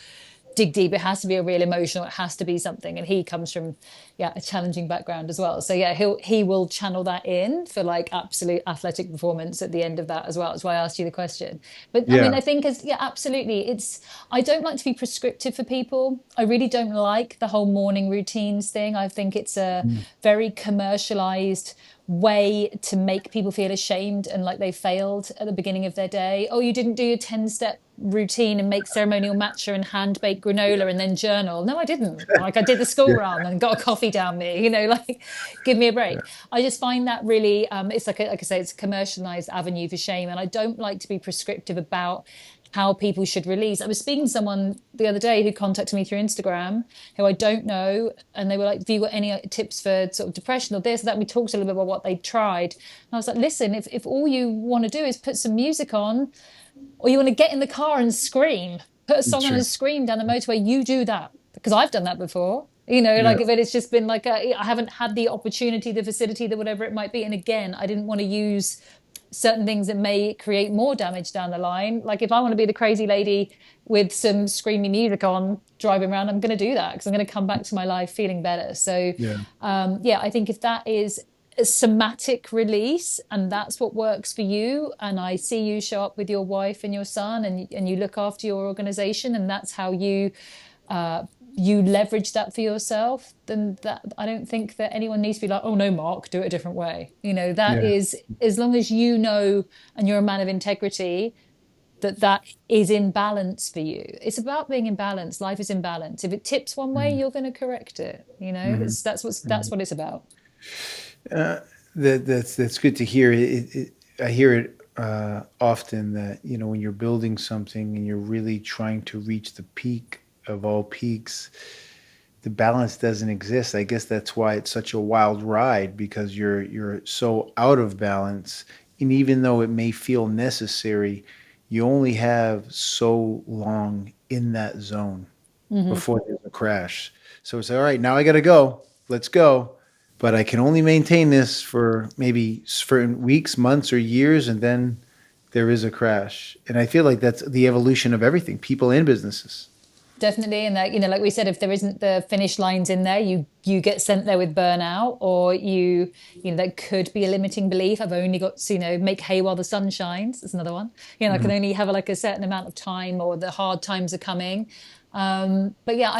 dig deep. It has to be a real emotional. It has to be something. And he comes from, a challenging background as well. So yeah, he will channel that in for like absolute athletic performance at the end of that as well. That's why I asked you the question. But I mean, Yeah. I think absolutely. I don't like to be prescriptive for people. I really don't like the whole morning routines thing. I think it's a Mm. very commercialized way to make people feel ashamed and like they failed at the beginning of their day. Oh, you didn't do your 10-step routine and make ceremonial matcha and hand bake granola and then journal. No, I didn't. Like I did the school Yeah. run and got a coffee down me, like give me a break. Yeah. I just find that really, it's like I say, it's a commercialized avenue for shame. And I don't like to be prescriptive about how people should release. I was speaking to someone the other day who contacted me through Instagram, who I don't know, and they were like, "Have you got any tips for sort of depression or this or that?" And we talked a little bit about what they tried. And I was like, "Listen, if all you want to do is put some music on, or you want to get in the car and scream, put a song on Sure. and scream down the motorway, you do that, because I've done that before." Yeah. Like if it's just been like I haven't had the opportunity, the facility, the whatever it might be. And again, I didn't want to use certain things that may create more damage down the line. Like if I want to be the crazy lady with some screamy music on driving around, I'm going to do that because I'm going to come back to my life feeling better. So Yeah. I think if that is a somatic release and that's what works for you, and I see you show up with your wife and your son and you look after your organization, and that's how you leverage that for yourself, then that I don't think that anyone needs to be like, "Oh no, Mark, do it a different way." That Yeah. is, as long as and you're a man of integrity, that is in balance for you. It's about being in balance. Life is in balance. If it tips one way, Mhm. you're going to correct it. Mhm. It's that's Mhm. what it's about. Uh, that's good to hear. I hear it often that when you're building something and you're really trying to reach the peak of all peaks, the balance doesn't exist. I guess that's why it's such a wild ride, because you're so out of balance. And even though it may feel necessary, you only have so long in that zone Mm-hmm. before there's a crash. So it's all right. Now I got to go. Let's go. But I can only maintain this for maybe for weeks, months, or years, and then there is a crash. And I feel like that's the evolution of everything, people and businesses. Definitely. And that, like we said, if there isn't the finish lines in there, you get sent there with burnout, or there could be a limiting belief. I've only got to, make hay while the sun shines. That's another one. I can Mhm. only have like a certain amount of time, or the hard times are coming. But yeah,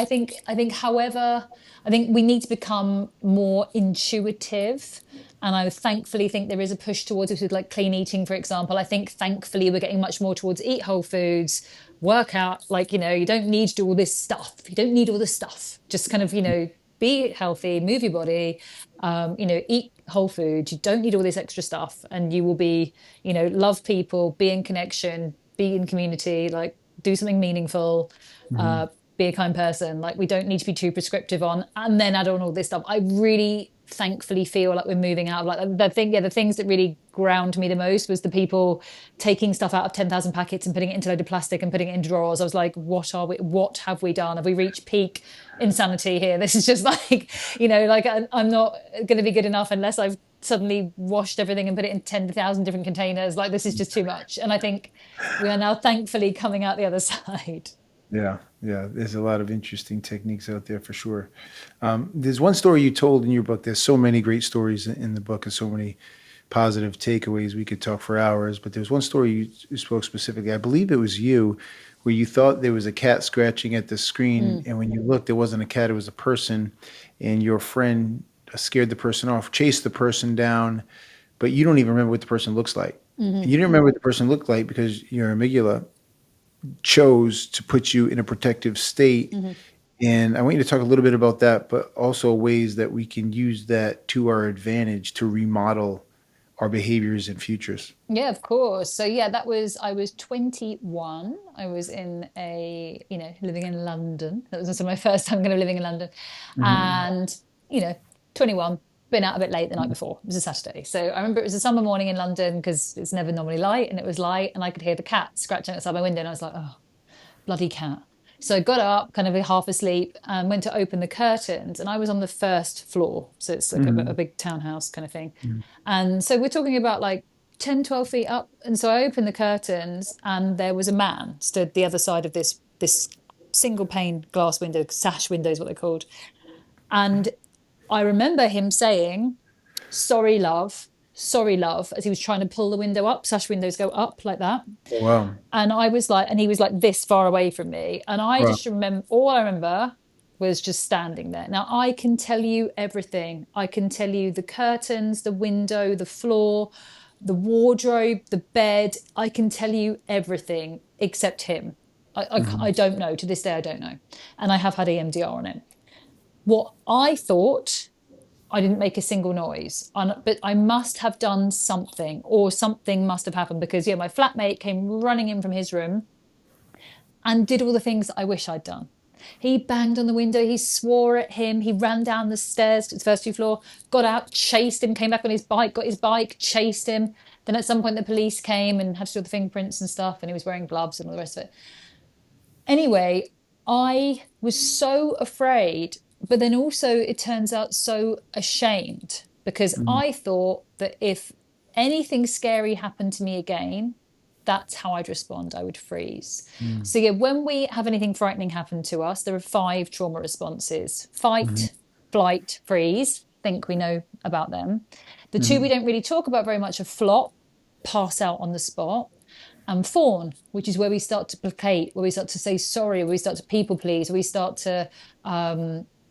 however, I think we need to become more intuitive. And I thankfully think there is a push towards it with like clean eating, for example. I think thankfully we're getting much more towards eat whole foods, work out, like, you don't need to do all this stuff. You don't need all this stuff. Just kind of, be healthy, move your body, eat whole food. You don't need all this extra stuff. And you will be, love people, be in connection, be in community, like do something meaningful, Hmm. be a kind person. Like we don't need to be too prescriptive on and then add on all this stuff. I really thankfully feel like we're moving out of like the things that really ground me the most was the people taking stuff out of 10,000 packets and putting it into a load of plastic and putting it into drawers. I was like, what have we done? Have we reached peak insanity here? This is just like, like I'm not going to be good enough unless I've suddenly washed everything and put it in 10,000 different containers. Like this is just too much. And I think we are now thankfully coming out the other side. Yeah, yeah. There's a lot of interesting techniques out there for sure. There's one story you told in your book. There's so many great stories in the book and so many positive takeaways. We could talk for hours, but there's one story you spoke specifically. I believe it was you, where you thought there was a cat scratching at the screen, Mm. and when you looked, it wasn't a cat; it was a person, and your friend scared the person off, chased the person down, but you don't even remember what the person looks like. Hmm. And you didn't remember what the person looked like because your amygdala chose to put you in a protective state. Hmm. And I want you to talk a little bit about that, but also ways that we can use that to our advantage to remodel our behaviors and futures. Yeah, of course. So yeah, I was 21. I was living in London. That was also my first time kind of living in London. Hmm. And, you know, 21, been out a bit late the night before. It was a Saturday. So I remember it was a summer morning in London because it's never normally light and it was light and I could hear the cat scratching outside my window and I was like, oh, bloody cat. So I got up, kind of half asleep, and went to open the curtains. And I was on the first floor. So it's like a Hmm. big townhouse kind of thing. And so we're talking about like 10, 12 feet up. And so I opened the curtains and there was a man stood the other side of this single pane glass window, sash window is what they're called. And I remember him saying, sorry, love, as he was trying to pull the window up. Sash windows go up like that. Wow. And I was like, and he was like this far away from me. And I Wow. just remember, all I remember was just standing there. Now I can tell you everything. I can tell you the curtains, the window, the floor, the wardrobe, the bed. I can tell you everything except him. I Hmm. don't know. To this day, I don't know. And I have had EMDR on it. What I thought, I didn't make a single noise, but I must have done something, or something must have happened because, yeah, my flatmate came running in from his room and did all the things that I wish I'd done. He banged on the window, he swore at him, he ran down the stairs to the first two floor, got out, chased him, came back on his bike, got his bike, chased him. Then at some point the police came and had to do the fingerprints and stuff, and he was wearing gloves and all the rest of it. Anyway, I was so afraid, but then also it turns out so ashamed because Hmm. I thought that if anything scary happened to me again, that's how I'd respond. I would freeze. So, yeah, when we have anything frightening happen to us, there are 5 trauma responses: Hmm. fight, flight, freeze. Think we know about them. The two we Hmm. don't really talk about very much are flop, pass out on the spot, and fawn, which is where we start to placate, where we start to say sorry, where we start to people please, where we start to,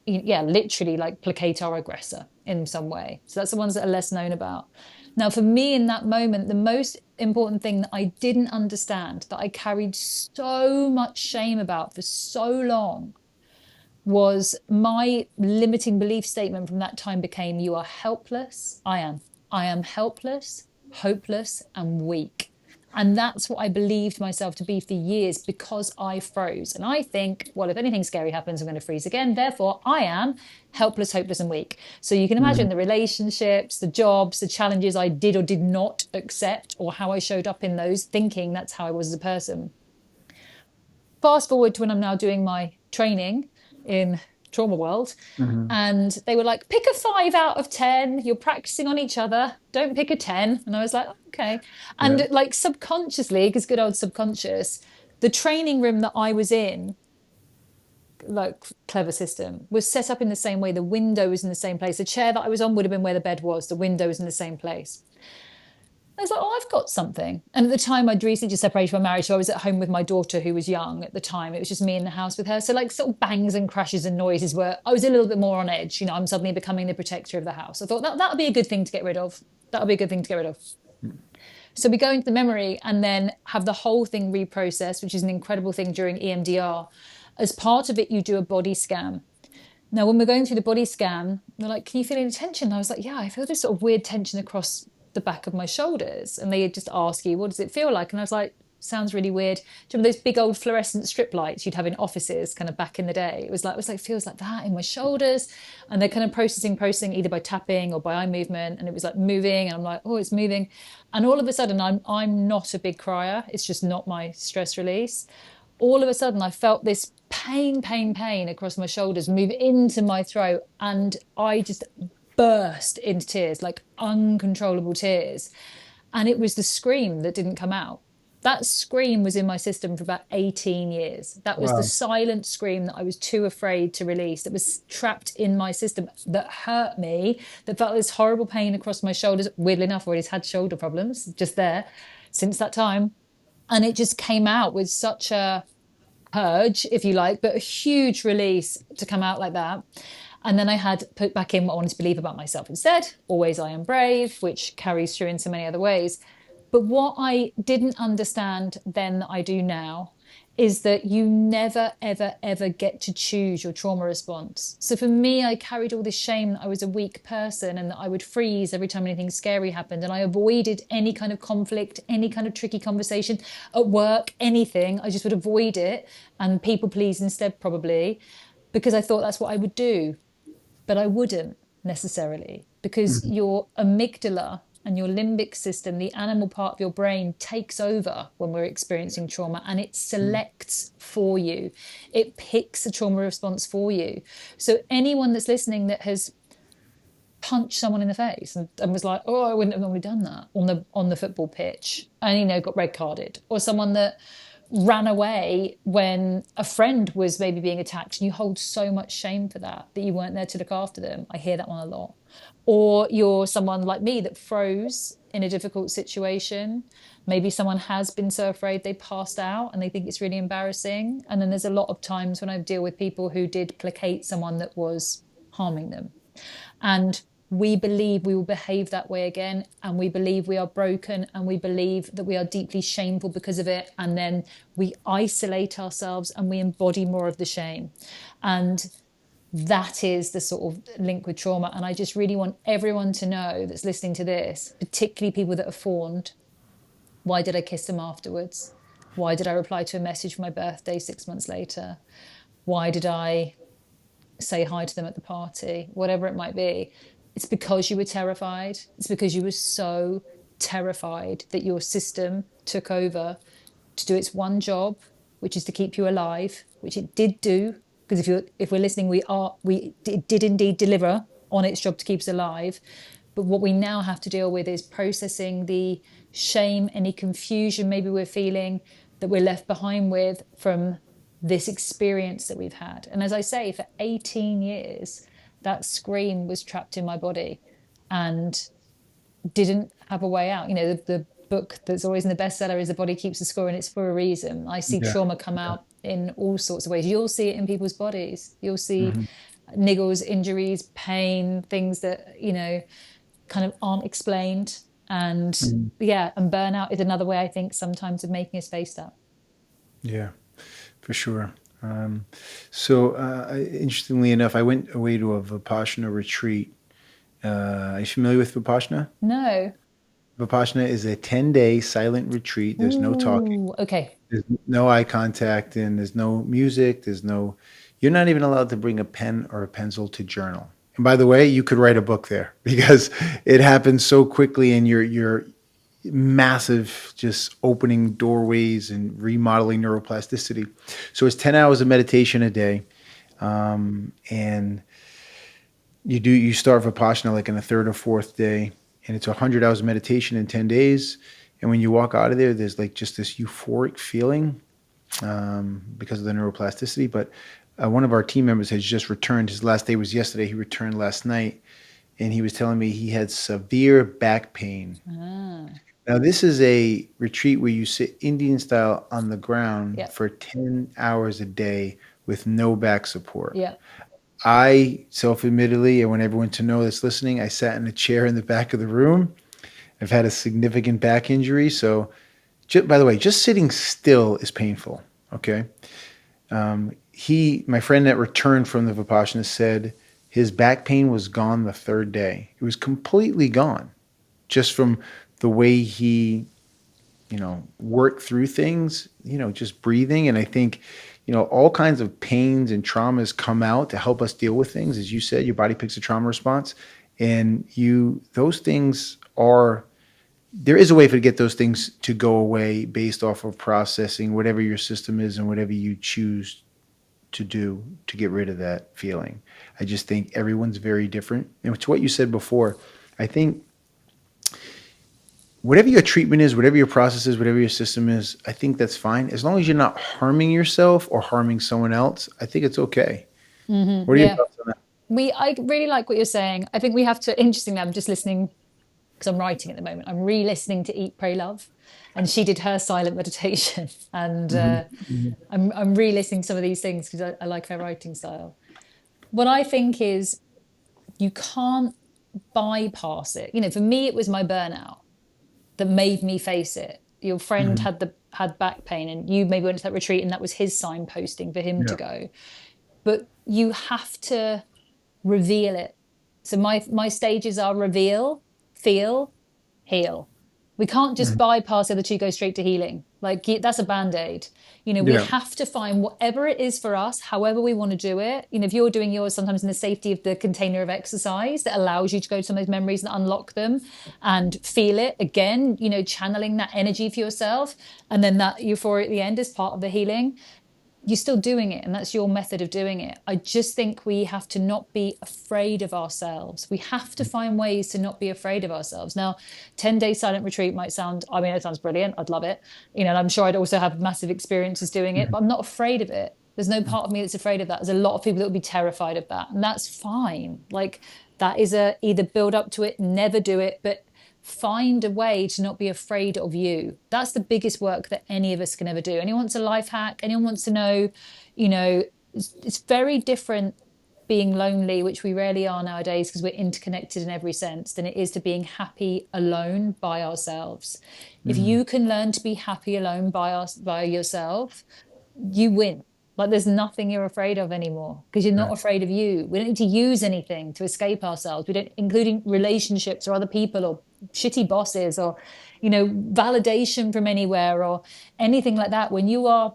yeah, literally like placate our aggressor in some way. So that's the ones that are less known about. Now, for me in that moment, the most important thing that I didn't understand, that I carried so much shame about for so long, was my limiting belief statement from that time became, you are helpless. I am helpless, hopeless, and weak. And that's what I believed myself to be for years because I froze. And I think, well, if anything scary happens, I'm going to freeze again. Therefore, I am helpless, hopeless, and weak. So you can imagine the relationships, the jobs, the challenges I did or did not accept, or how I showed up in those, thinking that's how I was as a person. Fast forward to when I'm now doing my training in trauma world, Hmm. and they were like, pick a 5 out of 10, you're practicing on each other, don't pick a 10. And I was like, okay. Yeah. And like subconsciously, because good old subconscious, the training room that I was in, like clever system, was set up in the same way. The window was in the same place. The chair that I was on would have been where the bed was. The window was in the same place. I was like, oh, I've got something. And at the time, I'd recently just separated from my marriage. So I was at home with my daughter, who was young at the time. It was just me in the house with her. So, like, sort of bangs and crashes and noises were, I was a little bit more on edge. You know, I'm suddenly becoming the protector of the house. I thought that would be a good thing to get rid of. That would be a good thing to get rid of. So we go into the memory and then have the whole thing reprocessed, which is an incredible thing during EMDR. As part of it, you do a body scan. Now, when we're going through the body scan, they're like, can you feel any tension? And I was like, yeah, I feel this sort of weird tension across the back of my shoulders. And they just ask you, what does it feel like? And I was like, sounds really weird. Do you remember those big old fluorescent strip lights you'd have in offices kind of back in the day? It was like, feels like that in my shoulders. And they're kind of processing either by tapping or by eye movement. And it was like moving. And I'm like, oh, it's moving. And all of a sudden, I'm not a big crier. It's just not my stress release. All of a sudden, I felt this pain across my shoulders move into my throat. And I just burst into tears, like uncontrollable tears. And it was the scream that didn't come out. That scream was in my system for about 18 years. That was the Wow. silent scream that I was too afraid to release, that was trapped in my system, that hurt me, that felt this horrible pain across my shoulders. Weirdly enough, I've always had shoulder problems just there since that time. And it just came out with such a purge, if you like, but a huge release to come out like that. And then I had put back in what I wanted to believe about myself instead. Always I am brave, which carries through in so many other ways. But what I didn't understand then that I do now is that you never, ever, ever get to choose your trauma response. So for me, I carried all this shame that I was a weak person and that I would freeze every time anything scary happened. And I avoided any kind of conflict, any kind of tricky conversation at work, anything. I just would avoid it and people please instead, probably, because I thought that's what I would do. But I wouldn't necessarily, because Mhm. your amygdala and your limbic system, the animal part of your brain, takes over when we're experiencing trauma, and it selects for you. It picks a trauma response for you. So anyone that's listening that has punched someone in the face and was like, oh, I wouldn't have normally done that on the football pitch, and got red carded, or someone that ran away when a friend was maybe being attacked, and you hold so much shame for that you weren't there to look after them. I hear that one a lot. Or you're someone like me that froze in a difficult situation. Maybe someone has been so afraid they passed out and they think it's really embarrassing. And then there's a lot of times when I deal with people who did placate someone that was harming them. And we believe we will behave that way again, and we believe we are broken, and we believe that we are deeply shameful because of it, and then we isolate ourselves and we embody more of the shame. And that is the sort of link with trauma. And I just really want everyone to know that's listening to this, particularly people that are fawned, why did I kiss them afterwards? Why did I reply to a message for my birthday 6 months later? Why did I say hi to them at the party? Whatever it might be. It's because you were terrified. It's because you were so terrified that your system took over to do its one job, which is to keep you alive, which it did do. Because if we're listening, it did indeed deliver on its job to keep us alive. But what we now have to deal with is processing the shame, any confusion maybe we're feeling that we're left behind with from this experience that we've had. And as I say, for 18 years, that scream was trapped in my body and didn't have a way out. The book that's always in the bestseller is The Body Keeps the Score, and it's for a reason. I see Yeah. trauma come out in all sorts of ways. You'll see it in people's bodies. You'll see Hmm. niggles, injuries, pain, things that, kind of aren't explained. And Hmm. yeah, and burnout is another way, I think, sometimes of making us face that. Yeah, for sure. Um, Interestingly enough, I went away to a Vipassana retreat. Are you familiar with Vipassana? No. Vipassana is a 10-day silent retreat. There's no talking, Ooh, okay. there's no eye contact, and there's no music. You're not even allowed to bring a pen or a pencil to journal. And by the way, you could write a book there because it happens so quickly, and you're massive, just opening doorways and remodeling neuroplasticity. So it's 10 hours of meditation a day. And you start Vipassana like in the third or fourth day, and it's 100 hours of meditation in 10 days. And when you walk out of there, there's like just this euphoric feeling because of the neuroplasticity. But one of our team members has just returned. His last day was yesterday. He returned last night, and he was telling me he had severe back pain. Ah. Now, this is a retreat where you sit Indian style on the ground Yeah. for 10 hours a day with no back support. Yeah. I self-admittedly, I want everyone to know that's listening, I sat in a chair in the back of the room. I've had a significant back injury. So, by the way, just sitting still is painful. Okay. My friend that returned from the Vipassana said his back pain was gone the third day. It was completely gone just from the way he, worked through things, just breathing. And I think, all kinds of pains and traumas come out to help us deal with things. As you said, your body picks a trauma response. And those things are, there is a way to get those things to go away based off of processing whatever your system is and whatever you choose to do to get rid of that feeling. I just think everyone's very different. And to what you said before, I think whatever your treatment is, whatever your process is, whatever your system is, I think that's fine. As long as you're not harming yourself or harming someone else, I think it's okay. What are your Yeah. thoughts on that? I really like what you're saying. I think we have to, interestingly, I'm just listening because I'm writing at the moment. I'm re-listening to Eat, Pray, Love, and she did her silent meditation, and I'm re-listening some of these things because I like her writing style. What I think is you can't bypass it. For me, it was my burnout that made me face it. Your friend Mhm. had back pain, and you maybe went to that retreat, and that was his signposting for him to Yeah. go. But you have to reveal it. So my stages are reveal, feel, heal. We can't just Mhm. bypass the other two, go straight to healing. Like that's a band-aid. We Yeah. have to find whatever it is for us, however we want to do it. If you're doing yours sometimes in the safety of the container of exercise that allows you to go to some of those memories and unlock them and feel it again, channeling that energy for yourself. And then that euphoria at the end is part of the healing. You're still doing it, and that's your method of doing it. I just think we have to not be afraid of ourselves. We have to find ways to not be afraid of ourselves. Now, 10-day silent retreat might sound, it sounds brilliant. I'd love it. And I'm sure I'd also have massive experiences doing it, but I'm not afraid of it. There's no part of me that's afraid of that. There's a lot of people that would be terrified of that, and that's fine. Like that is either build up to it, never do it, but find a way to not be afraid of you. That's the biggest work that any of us can ever do. Anyone wants a life hack? Anyone wants to know, it's very different being lonely, which we rarely are nowadays because we're interconnected in every sense, than it is to being happy alone by ourselves. If Mhm. you can learn to be happy alone by yourself, you win. Like there's nothing you're afraid of anymore because you're not Right. afraid of you. We don't need to use anything to escape ourselves. We don't, including relationships or other people or shitty bosses or, validation from anywhere or anything like that. When you are,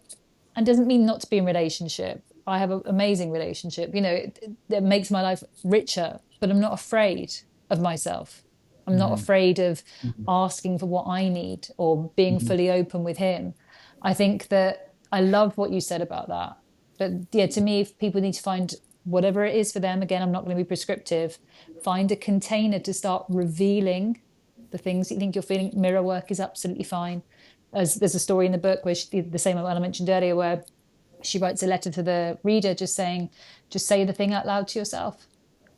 and doesn't mean not to be in relationship. I have an amazing relationship, that makes my life richer, but I'm not afraid of myself. I'm not Mhm. afraid of Mhm. asking for what I need or being Mhm. fully open with him. I think that I love what you said about that. But yeah, to me, if people need to find whatever it is for them, again, I'm not going to be prescriptive, find a container to start revealing the things that you think you're feeling. Mirror work is absolutely fine. As there's a story in the book where the same one I mentioned earlier, where she writes a letter to the reader just saying, just say the thing out loud to yourself.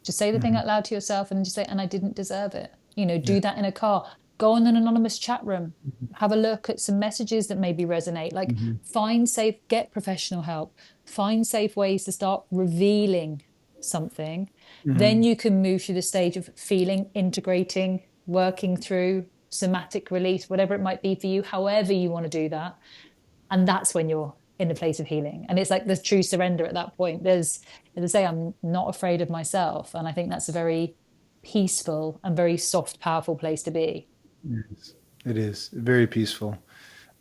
Just say the thing Mhm. out loud to yourself and just say, and I didn't deserve it. Yeah. Do that in a car. Go on an anonymous chat room. Have a look at some messages that maybe resonate. Like Mhm. find safe, get professional help. Find safe ways to start revealing something. Then Mhm. you can move through the stage of feeling, integrating, working through somatic release, whatever it might be for you, however you want to do that. And that's when you're in the place of healing. And it's like the true surrender at that point. As I say, I'm not afraid of myself. And I think that's a very peaceful and very soft, powerful place to be. Yes. It is very peaceful,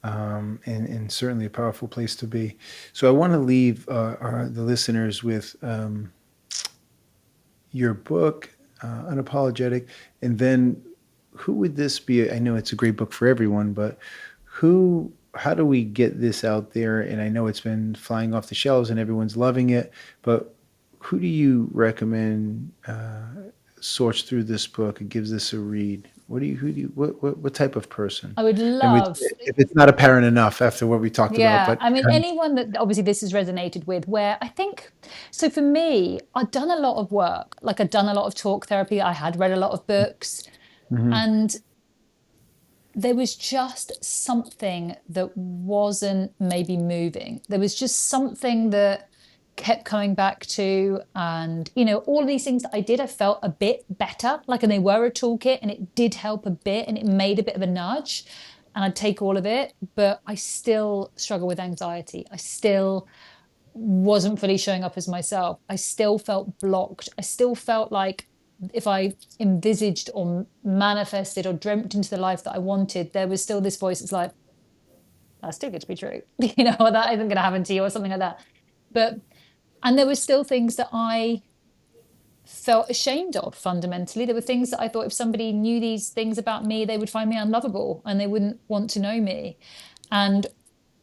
and certainly a powerful place to be. So I want to leave the listeners with your book, Unapologetic, and then who would this be? I know it's a great book for everyone, but how do we get this out there? And I know it's been flying off the shelves and everyone's loving it, but who do you recommend sorts through this book and gives this a read? What type of person? I would And love, if it's not apparent enough after what we talked about, yeah, but I mean, anyone that obviously this has resonated with, where I think, so for me, I'd done a lot of work, like I'd done a lot of talk therapy, I had read a lot of books. Mhm. And there was just something that wasn't maybe moving. There was just something that kept coming back to. And, all of these things that I did, I felt a bit better, like, and they were a toolkit and it did help a bit and it made a bit of a nudge. And I'd take all of it, but I still struggle with anxiety. I still wasn't fully showing up as myself. I still felt blocked. I still felt like if I envisaged or manifested or dreamt into the life that I wanted, there was still this voice that's like, that's too good to be true, or that isn't going to happen to you or something like that. And there were still things that I felt ashamed of fundamentally. There were things that I thought if somebody knew these things about me, they would find me unlovable and they wouldn't want to know me. And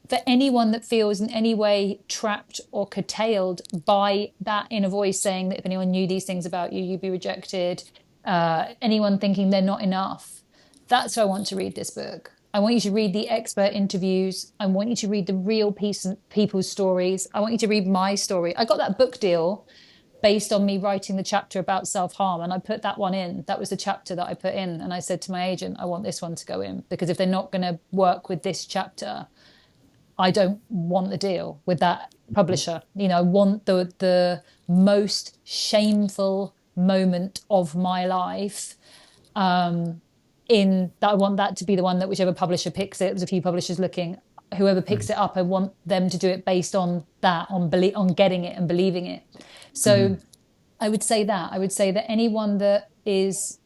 for anyone that feels in any way trapped or curtailed by that inner voice saying that if anyone knew these things about you, you'd be rejected, anyone thinking they're not enough, that's why I want to read this book. I want you to read the expert interviews. I want you to read the real people's stories. I want you to read my story. I got that book deal based on me writing the chapter about self-harm, and I put that one in. That was the chapter that I put in, and I said to my agent, I want this one to go in, because if they're not going to work with this chapter, I don't want the deal with that publisher. I want the most shameful moment of my life. In that, I want that to be the one that whichever publisher picks it. There's a few publishers looking. Whoever picks it up, I want them to do it based on that, on getting it and believing it. So I would say that anyone that is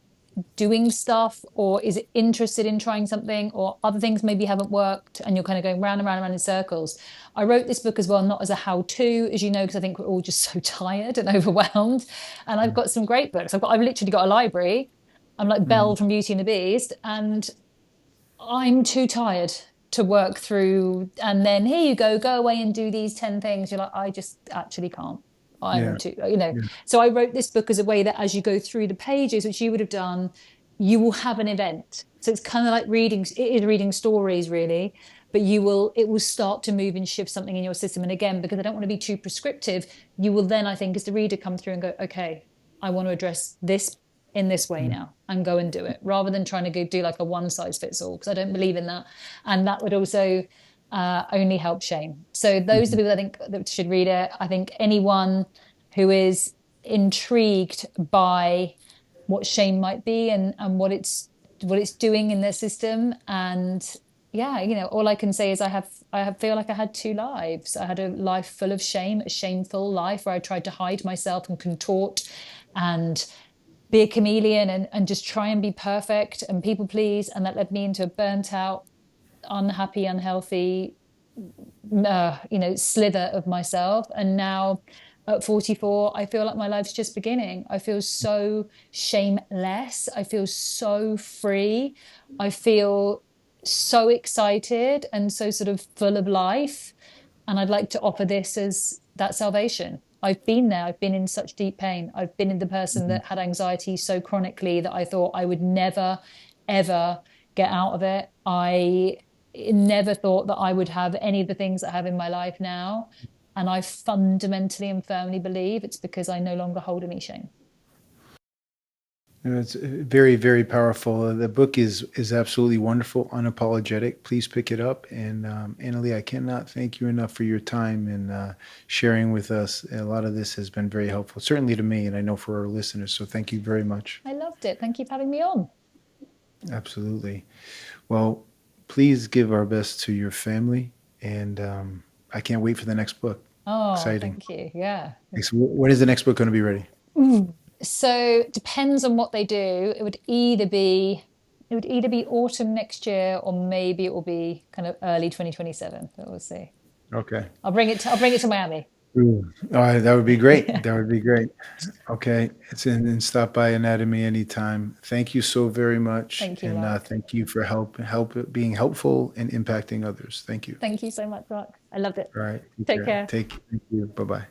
doing stuff or is interested in trying something, or other things maybe haven't worked and you're kind of going round and round and round in circles. I wrote this book as well, not as a how-to, as you know, because I think we're all just so tired and overwhelmed. And I've got some great books. I've literally got a library. I'm like Belle from Beauty and the Beast, and I'm too tired to work through. And then here you go away and do these 10 things. You're like, I just actually can't. I'm too, So I wrote this book as a way that as you go through the pages, which you would have done, you will have an event. So it's kind of like it is reading stories really, but it will start to move and shift something in your system. And again, because I don't want to be too prescriptive, you will then, I think, as the reader, come through and go, okay, I want to address this in this way now, and go and do it, rather than trying to go do like a one size fits all, because I don't believe in that. And that would also only help shame. So those are the people I think that should read it. I think anyone who is intrigued by what shame might be and what it's doing in their system. And all I can say is I feel like I had two lives. I had a life full of shame, a shameful life where I tried to hide myself and contort and be a chameleon and just try and be perfect and people please. And that led me into a burnt out, unhappy, unhealthy, slither of myself. And now at 44, I feel like my life's just beginning. I feel so shameless. I feel so free. I feel so excited and so sort of full of life. And I'd like to offer this as that salvation. I've been there. I've been in such deep pain. I've been the person that had anxiety so chronically that I thought I would never, ever get out of it. I never thought that I would have any of the things I have in my life now. And I fundamentally and firmly believe it's because I no longer hold any shame. It's very, very powerful. The book is absolutely wonderful, Unapologetic. Please pick it up. And Annalie, I cannot thank you enough for your time and sharing with us. A lot of this has been very helpful, certainly to me, and I know for our listeners. So thank you very much. I loved it. Thank you for having me on. Absolutely. Well, please give our best to your family, and I can't wait for the next book. Oh, exciting. Thank you. Yeah. When is the next book going to be ready? So depends on what they do. It would either be autumn next year, or maybe it will be kind of early 2027. But we'll see. Okay. I'll bring it to Miami. Ooh. All right, that would be great. That would be great. Okay, and stop by Anatomy anytime. Thank you so very much. Thank you, and Marc. thank you for being helpful and impacting others. Thank you. Thank you so much, Marc. I loved it. All right. Take care. Thank you. Bye bye.